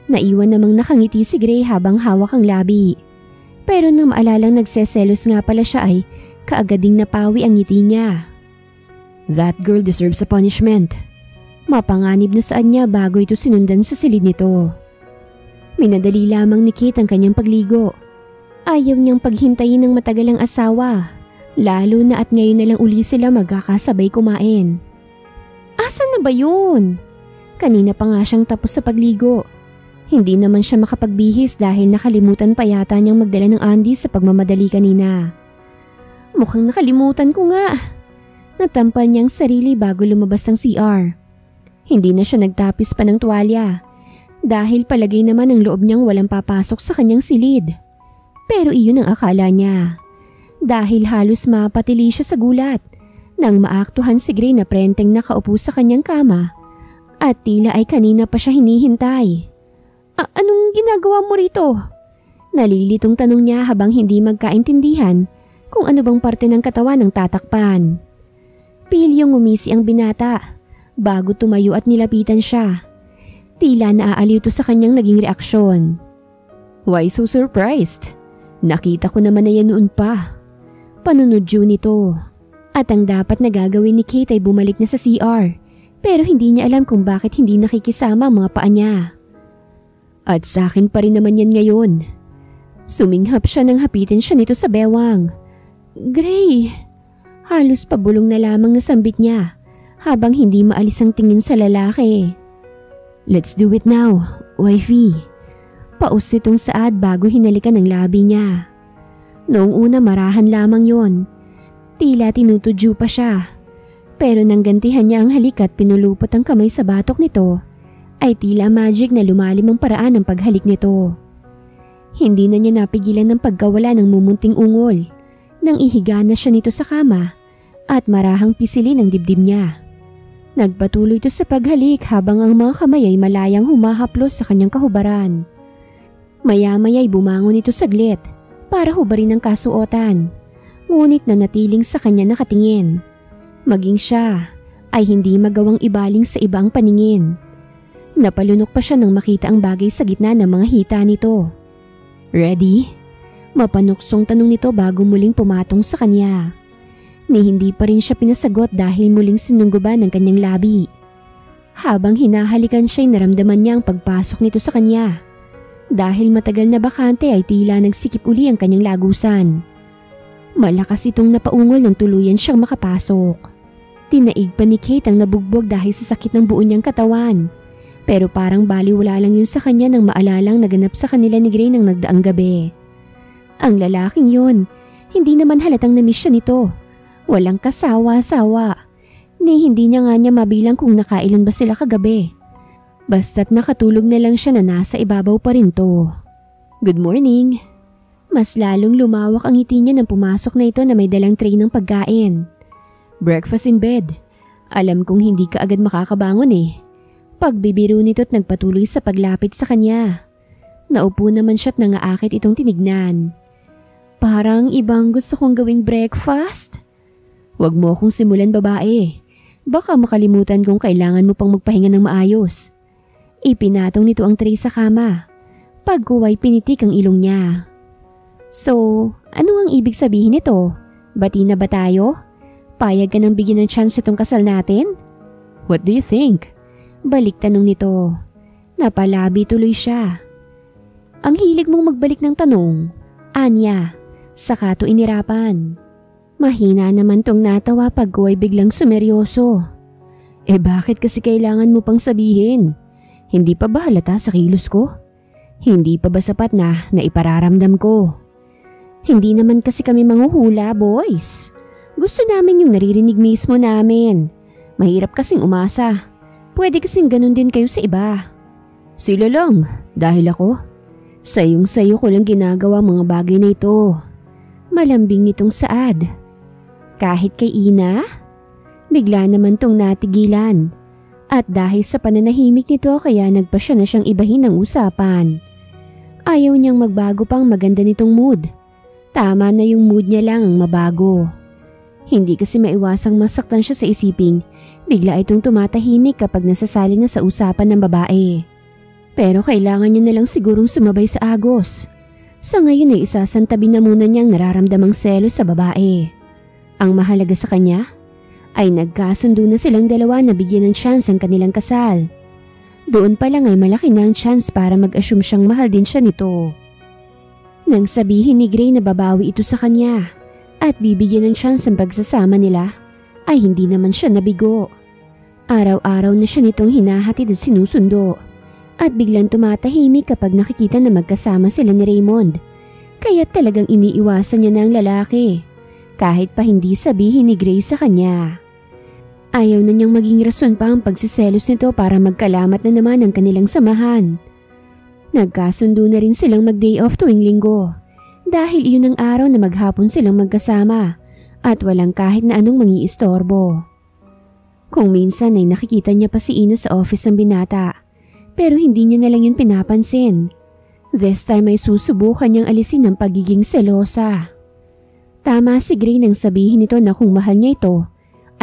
naiwan namang nakangiti si Gray habang hawak ang labi. Pero nang maalalang nagseselos nga pala siya ay kaagading napawi ang ngiti niya. That girl deserves a punishment. Mapanganib na saan niya bago ito sinundan sa silid nito. Minadali lamang ni Kate ang kanyang pagligo. Ayaw niyang paghintayin ng matagal ang asawa, lalo na at ngayon na lang uli sila magkakasabay kumain. Asan na ba yun? Kanina pa nga siyang tapos sa pagligo. Hindi naman siya makapagbihis dahil nakalimutan pa yata niyang magdala ng undies sa pagmamadali kanina. Mukhang nakalimutan ko nga. Natampal niyang sarili bago lumabas ng CR. Hindi na siya nagtapis pa ng tuwalya dahil palagay naman ang loob niyang walang papasok sa kanyang silid. Pero iyon ang akala niya dahil halos mapatili siya sa gulat nang maaktuhan si Gray na prenteng nakaupo sa kanyang kama at tila ay kanina pa siya hinihintay. Anong ginagawa mo rito? Nalilitong tanong niya habang hindi magkaintindihan kung ano bang parte ng katawan ng tatakpan. Pilyong ngumisi ang binata bago tumayo at nilapitan siya. Tila naaaliw to sa kanyang naging reaksyon. Why so surprised? Nakita ko naman na yan noon pa. Panunodyo nito. At ang dapat na gagawin ni Kate ay bumalik na sa CR. Pero hindi niya alam kung bakit hindi nakikisama ang mga paa niya. At sa akin pa rin naman yan ngayon. Suminghap siya nang hapitin siya nito sa bewang. Gray! Halos pabulong na lamang nasambit niya habang hindi maalis ang tingin sa lalaki. Let's do it now, wifey. Paus itong saad bago hinalikan ang labi niya. Noong una marahan lamang yon. Tila tinutudyo pa siya. Pero nang gantihan niya ang halik at pinulupot ang kamay sa batok nito, ay tila magic na lumalim ang paraan ng paghalik nito. Hindi na niya napigilan ng pagkawala ng mumunting ungol nang ihiga na siya nito sa kama at marahang pisilin ang dibdib niya. Nagpatuloy ito sa paghalik habang ang mga kamay ay malayang humahaplos sa kanyang kahubaran. Maya-maya'y bumangon ito saglit para hubarin ang kasuotan, ngunit nanatiling sa kanya nakatingin. Maging siya ay hindi magawang ibaling sa ibang paningin. Napalunok pa siya nang makita ang bagay sa gitna ng mga hita nito. Ready? Mapanuksong tanong nito bago muling pumatong sa kanya. Ni hindi pa rin siya pinasagot dahil muling sinungguban ng kanyang labi. Habang hinahalikan siya'y naramdaman niya ang pagpasok nito sa kanya. Dahil matagal na bakante ay tila nagsikip uli ang kanyang lagusan. Malakas itong napaungol nang tuluyan siyang makapasok. Tinaig pa ni Kate ang nabugbog dahil sa sakit ng buo niyang katawan. Pero parang baliwala lang yun sa kanya nang maalalang naganap sa kanila ni Gray nang nagdaang gabi. Ang lalaking yun, hindi naman halatang namiss siya nito. Walang kasawa-sawa. Ni hindi niya nga mabilang kung nakailan ba sila kagabi. Basta't nakatulog na lang siya na nasa ibabaw pa rin to. Good morning. Mas lalong lumawak ang ngiti niya nang pumasok na ito na may dalang tray ng pagkain. Breakfast in bed. Alam kong hindi ka agad makakabangon eh. Pagbibiro nito't nagpatuloy sa paglapit sa kanya. Naupo naman siya't nangaakit itong tinignan. Parang ibang gusto kong gawing breakfast. Huwag mo akong simulan babae. Baka makalimutan kong kailangan mo pang magpahinga ng maayos. Ipinatong nito ang tray sa kama. Pagkuway pinitik ang ilong niya. So, ano ang ibig sabihin nito? Bati na ba tayo? Payag ka nang bigyan ng chance itong kasal natin? What do you think? Balik tanong nito. Napalabi tuloy siya. Ang hilig mong magbalik ng tanong. Anya, saka to inirapan. Mahina naman tong natawa pagkuway biglang sumeryoso. Bakit kasi kailangan mo pang sabihin? Hindi pa ba halata sa kilos ko? Hindi pa ba sapat na ipararamdam ko? Hindi naman kasi kami manghuhula, boys. Gusto namin yung naririnig mismo namin. Mahirap kasing umasa. Pwede kasing ganun din kayo sa iba. Sila lang, dahil ako. Sayong-sayo ko lang ginagawa mga bagay na ito. Malambing nitong Saad. Kahit kay Ina? Bigla naman tong natigilan. At dahil sa pananahimik nito kaya nagpa siya na siyang ibahin ang usapan. Ayaw niyang magbago pang maganda nitong mood. Tama na yung mood niya lang ang mabago. Hindi kasi maiwasang masaktan siya sa isiping bigla itong tumatahimik kapag nasasali na sa usapan ng babae. Pero kailangan niya na lang sigurong sumabay sa agos. Sa ngayon ay isasantabi na muna niyang nararamdamang selos sa babae. Ang mahalaga sa kanya ay nagkasundo na silang dalawa na bigyan ng chance ang kanilang kasal. Doon pa lang ay malaki na ang chance para mag-assume siyang mahal din siya nito. Nang sabihin ni Gray na babawi ito sa kanya at bibigyan ng chance ang pagsasama nila, ay hindi naman siya nabigo. Araw-araw na siya nitong hinahatid at sinusundo at biglang tumatahimik kapag nakikita na magkasama sila ni Raymond. Kaya talagang iniiwasan niya na ang lalaki kahit pa hindi sabihin ni Gray sa kanya. Ayaw na niyang maging rason pa ang pagsiselos nito para magkalamat na naman ang kanilang samahan. Nagkasundo na rin silang mag-day off tuwing linggo dahil iyon ang araw na maghapon silang magkasama at walang kahit na anong mangiistorbo. Kung minsan ay nakikita niya pa si Ina sa office ng binata pero hindi niya na lang yun pinapansin. This time ay susubukan niyang alisin ang pagiging selosa. Tama si Gray nang sabihin nito na kung mahal niya ito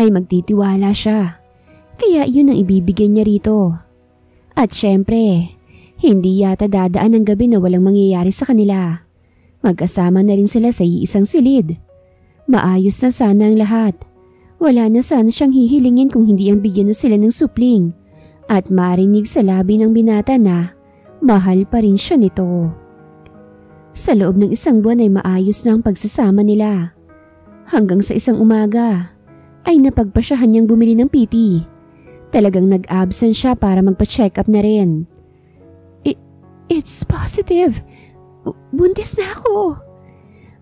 ay magtitiwala siya. Kaya yun ang ibibigay niya rito. At syempre, hindi yata dadaan ang gabi na walang mangyayari sa kanila. Magkasama na rin sila sa iisang silid. Maayos na sana ang lahat. Wala na sana siyang hihilingin kung hindi ang bigyan na sila ng supling at marinig sa labi ng binata na mahal pa rin siya nito. Sa loob ng isang buwan ay maayos na ang pagsasama nila. Hanggang sa isang umaga ay napagpasyahan niyang bumili ng PT. Talagang nag-absent siya para magpa-check up na rin. It's positive. Buntis na ako.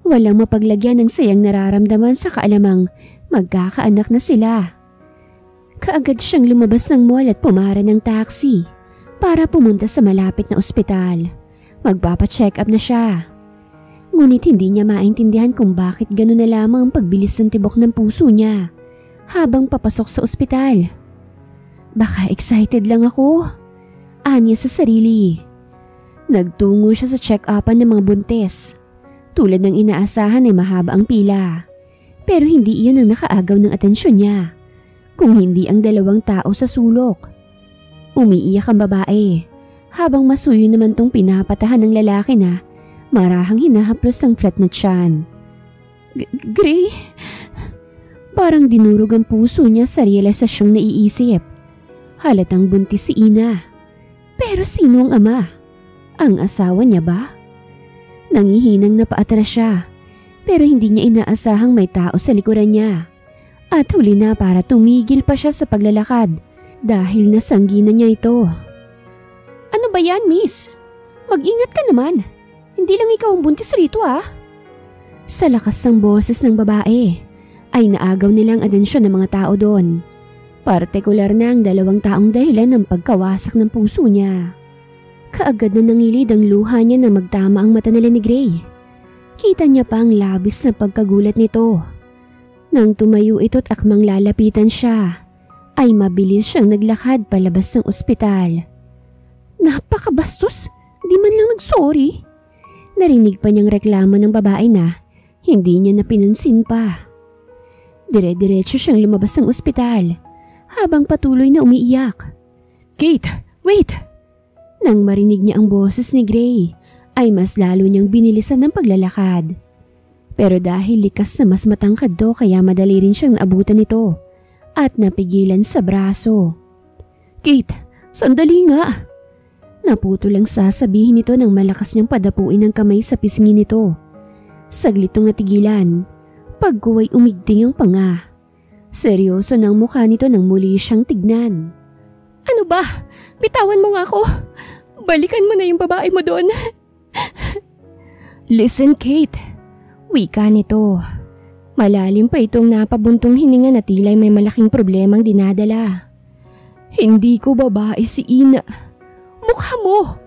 Walang mapaglagyan ng sayang nararamdaman sa kaalamang magkakaanak na sila. Kaagad siyang lumabas ng mall at pumara ng taxi para pumunta sa malapit na ospital. Magpapa-check up na siya. Ngunit hindi niya maintindihan kung bakit gano'n na lamang ang pagbilis ng tibok ng puso niya habang papasok sa ospital. Baka excited lang ako, anya sa sarili. Nagtungo siya sa check-upan ng mga buntis. Tulad ng inaasahan ay mahaba ang pila. Pero hindi iyon ang nakaagaw ng atensyon niya, kung hindi ang dalawang tao sa sulok. Umiiyak ang babae, habang masuyo naman tong pinapatahan ng lalaki na marahang hinahaplos ang flat na tiyan. Gray? Parang dinurog ang puso niya sa realisasyong naiisip. Halatang buntis si Ina. Pero sino ang ama? Ang asawa niya ba? Nangihinang napaatras siya, pero hindi niya inaasahang may tao sa likuran niya. At huli na para tumigil pa siya sa paglalakad dahil nasangginan niya ito. Ano ba yan, miss? Mag-ingat ka naman. Hindi lang ikaw ang buntis rito, ah. Sa lakas ng boses ng babae ay naagaw nilang atensyon ng mga tao doon. Partikular na ang dalawang taong dahilan ng pagkawasak ng puso niya. Kaagad na nangilid ang luha niya na magtama ang mata nila ni Gray. Kita niya pa ang labis na pagkagulat nito. Nang tumayo ito't akmang lalapitan siya, ay mabilis siyang naglakad palabas ng ospital. Napakabastos, di man lang nagsorry. Narinig pa niyang reklamo ng babae na hindi niya napinansin pa. Dire-diretso siyang lumabas ng ospital habang patuloy na umiiyak. Kate, wait! Nang marinig niya ang boses ni Gray, ay mas lalo niyang binilisan ng paglalakad. Pero dahil likas na mas matangkad do kaya madali rin siyang naabutan nito at napigilan sa braso. Kate, sandali nga! Naputo lang sasabihin nito nang malakas niyang padapuin ang kamay sa pisngi nito. Saglit tong natigilan, pagkuway umigting ang panga. Seryoso ng mukha nito nang muli siyang tignan. Ano ba? Bitawan mo nga ako. Balikan mo na yung babae mo doon. Listen, Kate. Wika nito. Malalim pa itong napabuntong hininga na tila may malaking problemang dinadala. Hindi ko babae si Ina. Mukha mo!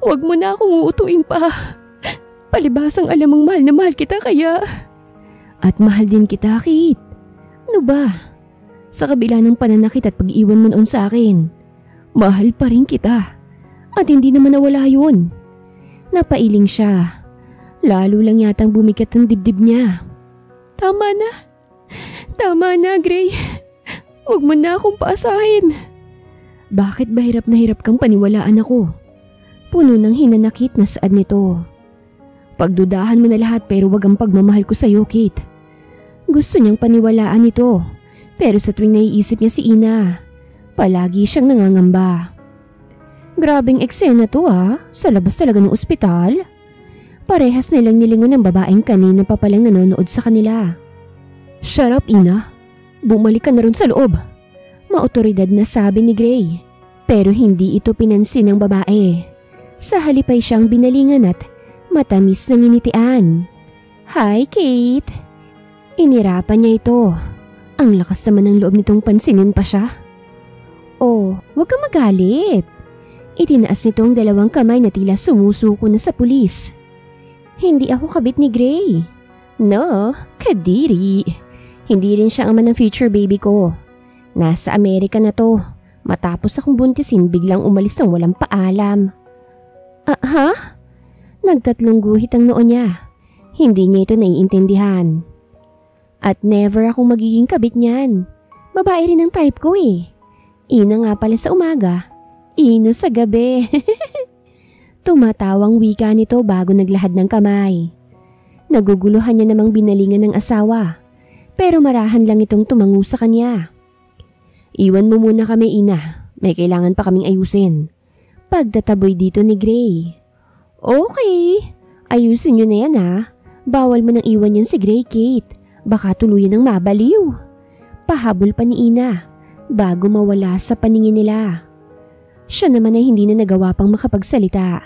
Huwag mo na akong uutuin pa. Palibasang alam mong mahal na mahal kita kaya. At mahal din kita, Kate. Ano ba? Sa kabila ng pananakit at pag-iwan mo noon sa akin, mahal pa rin kita. At hindi naman nawala yun. Napailing siya. Lalo lang yatang bumigat ang dibdib niya. Tama na. Tama na, Gray. Huwag mo na akong paasahin. Bakit ba hirap na hirap kang paniwalaan ako? Puno ng hinanakit na saad nito. Pagdudahan mo na lahat pero wag ang pagmamahal ko sa'yo, Kate. Gusto niyang paniwalaan ito. Pero sa tuwing naiisip niya si Ina, palagi siyang nangangamba. Grabing eksena to sa labas talaga ng ospital. Parehas nilang nilingon ng babaeng kanina pa palang nanonood sa kanila. Shut up, Ina. Bumalik ka na rin sa loob. Maotoridad na sabi ni Gray. Pero hindi ito pinansin ng babae. Sa halip ay siyang binalingan at matamis na nginitian. Hi, Kate. Inirapan niya ito. Ang lakas naman ng loob nitong pansinin pa siya. Oh, huwag kang magalit. Itinaas nitong dalawang kamay na tila sumusuko na sa pulis. Hindi ako kabit ni Gray. No, kadiri. Hindi rin siya ama ng future baby ko. Nasa Amerika na to. Matapos akong buntisin biglang umalis ng walang paalam. Ha? Nagtatlong guhit ang noo niya. Hindi niya ito naiintindihan. At never akong magiging kabit niyan. Babae rin ang type ko eh. Ina nga pala sa umaga. Ino sa gabi. Tumatawang wika nito bago naglahad ng kamay. Naguguluhan niya namang binalingan ng asawa. Pero marahan lang itong tumango sa kanya. Iwan mo muna kami, Ina. May kailangan pa kaming ayusin. Pagtataboy dito ni Gray. Okay. Ayusin niyo na yan Bawal mo nang iwan yan si Gray, Kate. Baka tuluyan ng mabaliw. Pahabol pa ni Ina bago mawala sa paningin nila. Siya naman ay hindi na nagawa pang makapagsalita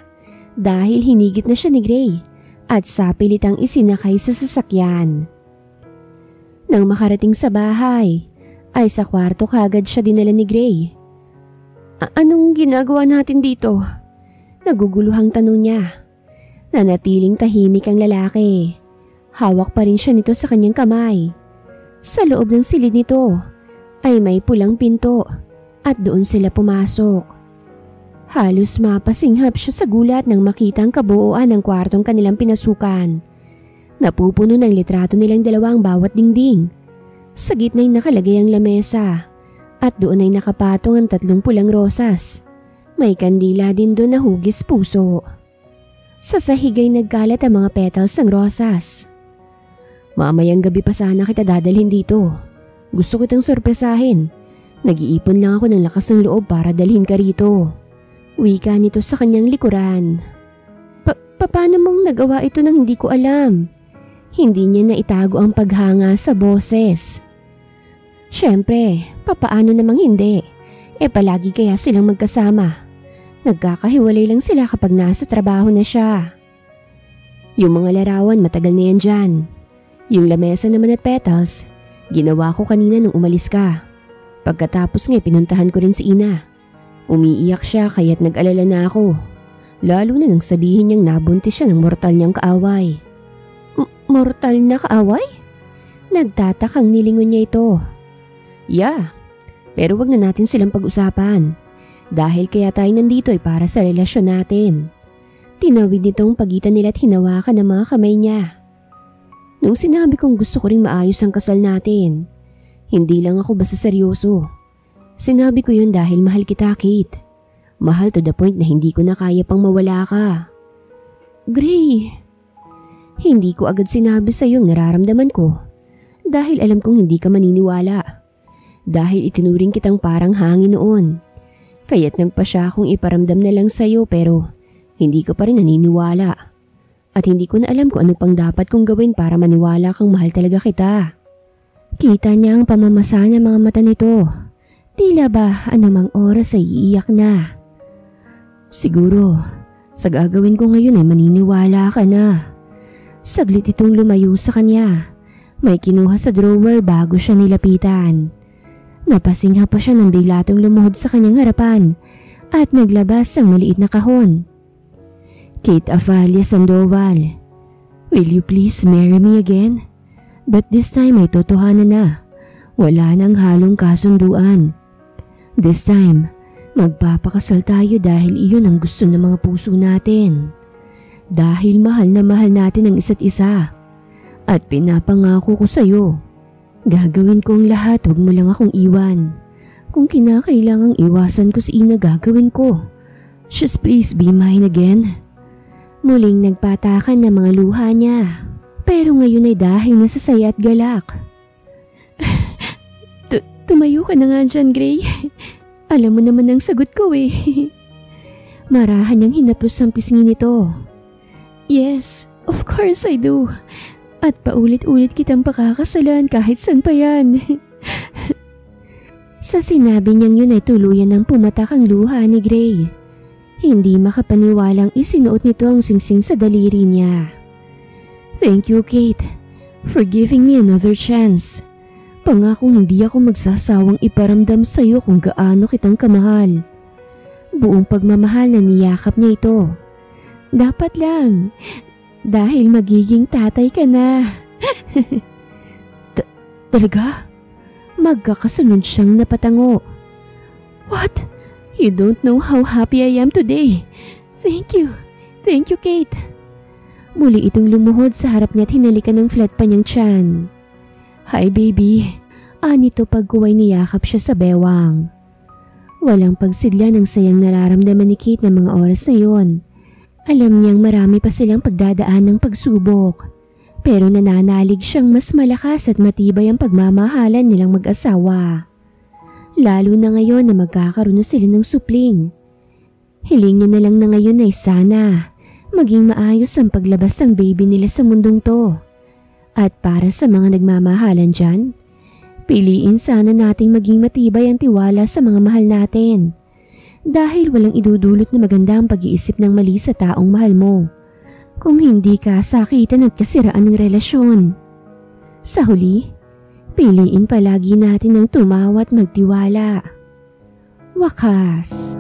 dahil hinigit na siya ni Gray at sapilitang isinakay sa sasakyan. Nang makarating sa bahay, ay sa kwarto kagad siya dinala ni Gray. Anong ginagawa natin dito? Naguguluhang tanong niya. Nanatiling tahimik ang lalaki. Hawak pa rin siya nito sa kanyang kamay. Sa loob ng silid nito ay may pulang pinto at doon sila pumasok. Halos mapasinghap siya sa gulat nang makita ang kabuuan ng kwartong kanilang pinasukan. Napupuno ng litrato nilang dalawang bawat dingding. Sa gitna'y nakalagay ang lamesa at doon ay nakapatong ang 3 pulang rosas. May kandila din doon na hugis puso. Sa sahig ay nagkalat ang mga petals ng rosas. Mamayang gabi pa sana kita dadalhin dito. Gusto kitang sorpresahin. Nag-iipon lang ako ng lakas ng loob para dalhin ka rito. Wika nito sa kanyang likuran. Paano mong nagawa ito nang hindi ko alam? Hindi niya na itago ang paghanga sa boses. Siyempre, papaano namang hindi? Palagi kaya silang magkasama. Nagkakahiwalay lang sila kapag nasa trabaho na siya. Yung mga larawan matagal na yan dyan. Yung lamesa naman at petals, ginawa ko kanina nung umalis ka. Pagkatapos nga pinuntahan ko rin si Ina. Umiiyak siya kaya't nag-alala na ako. Lalo na nang sabihin niyang nabuntis siya ng mortal niyang kaaway. Mortal na kaaway? Nagtatakang nilingon niya ito. Yeah, pero wag na natin silang pag-usapan. Dahil kaya tayo nandito ay para sa relasyon natin. Tinawid nitong pagitan nila at hinawakan ng mga kamay niya. Nung sinabi kong gusto ko ring maayos ang kasal natin, hindi lang ako basta seryoso. Sinabi ko yun dahil mahal kita, Kate. Mahal to the point na hindi ko na kaya pang mawala ka. Gray, hindi ko agad sinabi sa iyo ang nararamdaman ko dahil alam kong hindi ka maniniwala. Dahil itinuring kitang parang hangin noon. Kaya't nagpasya akong iparamdam na lang sa iyo pero hindi ko pa rin naniniwala. At hindi ko na alam kung ano pang dapat kong gawin para maniwala kang mahal talaga kita. Kita niya ang pamamasa ng mga mata nito. Tila ba anumang oras ay iiyak na. Siguro, sa gagawin ko ngayon ay maniniwala ka na. Saglit itong lumayo sa kanya. May kinuha sa drawer bago siya nilapitan. Napasingha pa siya nang biglatong lumuhod sa kanyang harapan at naglabas ng maliit na kahon. Kate Afalia Sandoval, will you please marry me again? But this time ay totohanan na. Wala nang halong kasunduan. This time, magpapakasal tayo dahil iyon ang gusto ng mga puso natin. Dahil mahal na mahal natin ang isa't isa. At pinapangako ko sa'yo, gagawin ko ang lahat, wag mo lang akong iwan. Kung kinakailangang iwasan ko si Ina, gagawin ko. Just please be mine again. Muling nagpatakan ng mga luha niya. Pero ngayon ay dahil nasa saya at galak. Tumayo ka na nga dyan, Gray. Alam mo naman ang sagot ko eh. Marahan niyang hinaplos ang pisngi nito. Yes, of course I do. At paulit-ulit kitang pakakasalan kahit saan pa yan. Sa sinabi niyang yun ay tuluyan ng pumatak ang luha ni Gray. Hindi makapaniwalang isinuot nito ang singsing sa daliri niya. Thank you, Kate, for giving me another chance. Pangakong hindi ako magsasawang iparamdam sa iyo kung gaano kitang kamahal. Buong pagmamahal na niyakap niya ito. Dapat lang, dahil magiging tatay ka na. Talaga? Magkakasunod siyang napatango. What? You don't know how happy I am today. Thank you, Kate. Muli itong lumuhod sa harap niya at hinalikan ng flat pa niyang tiyan. Hi baby, anito pagkuway niyakap siya sa bewang. Walang pagsidla ng sayang nararamdaman ni Kate ng mga oras na yon. Alam niyang marami pa silang pagdadaan ng pagsubok. Pero nananalig siyang mas malakas at matibay ang pagmamahalan nilang mag-asawa. Lalo na ngayon na magkakaroon na sila ng supling. Hiling niya na lang na ngayon ay sana maging maayos ang paglabas ng baby nila sa mundong to. At para sa mga nagmamahalan dyan, piliin sana nating maging matibay ang tiwala sa mga mahal natin. Dahil walang idudulot na maganda ang pag-iisip ng mali sa taong mahal mo. Kung hindi ka sakitan at kasiraan ng relasyon. Sa huli, piliin palagi natin ang tumawa at magtiwala. Wakas.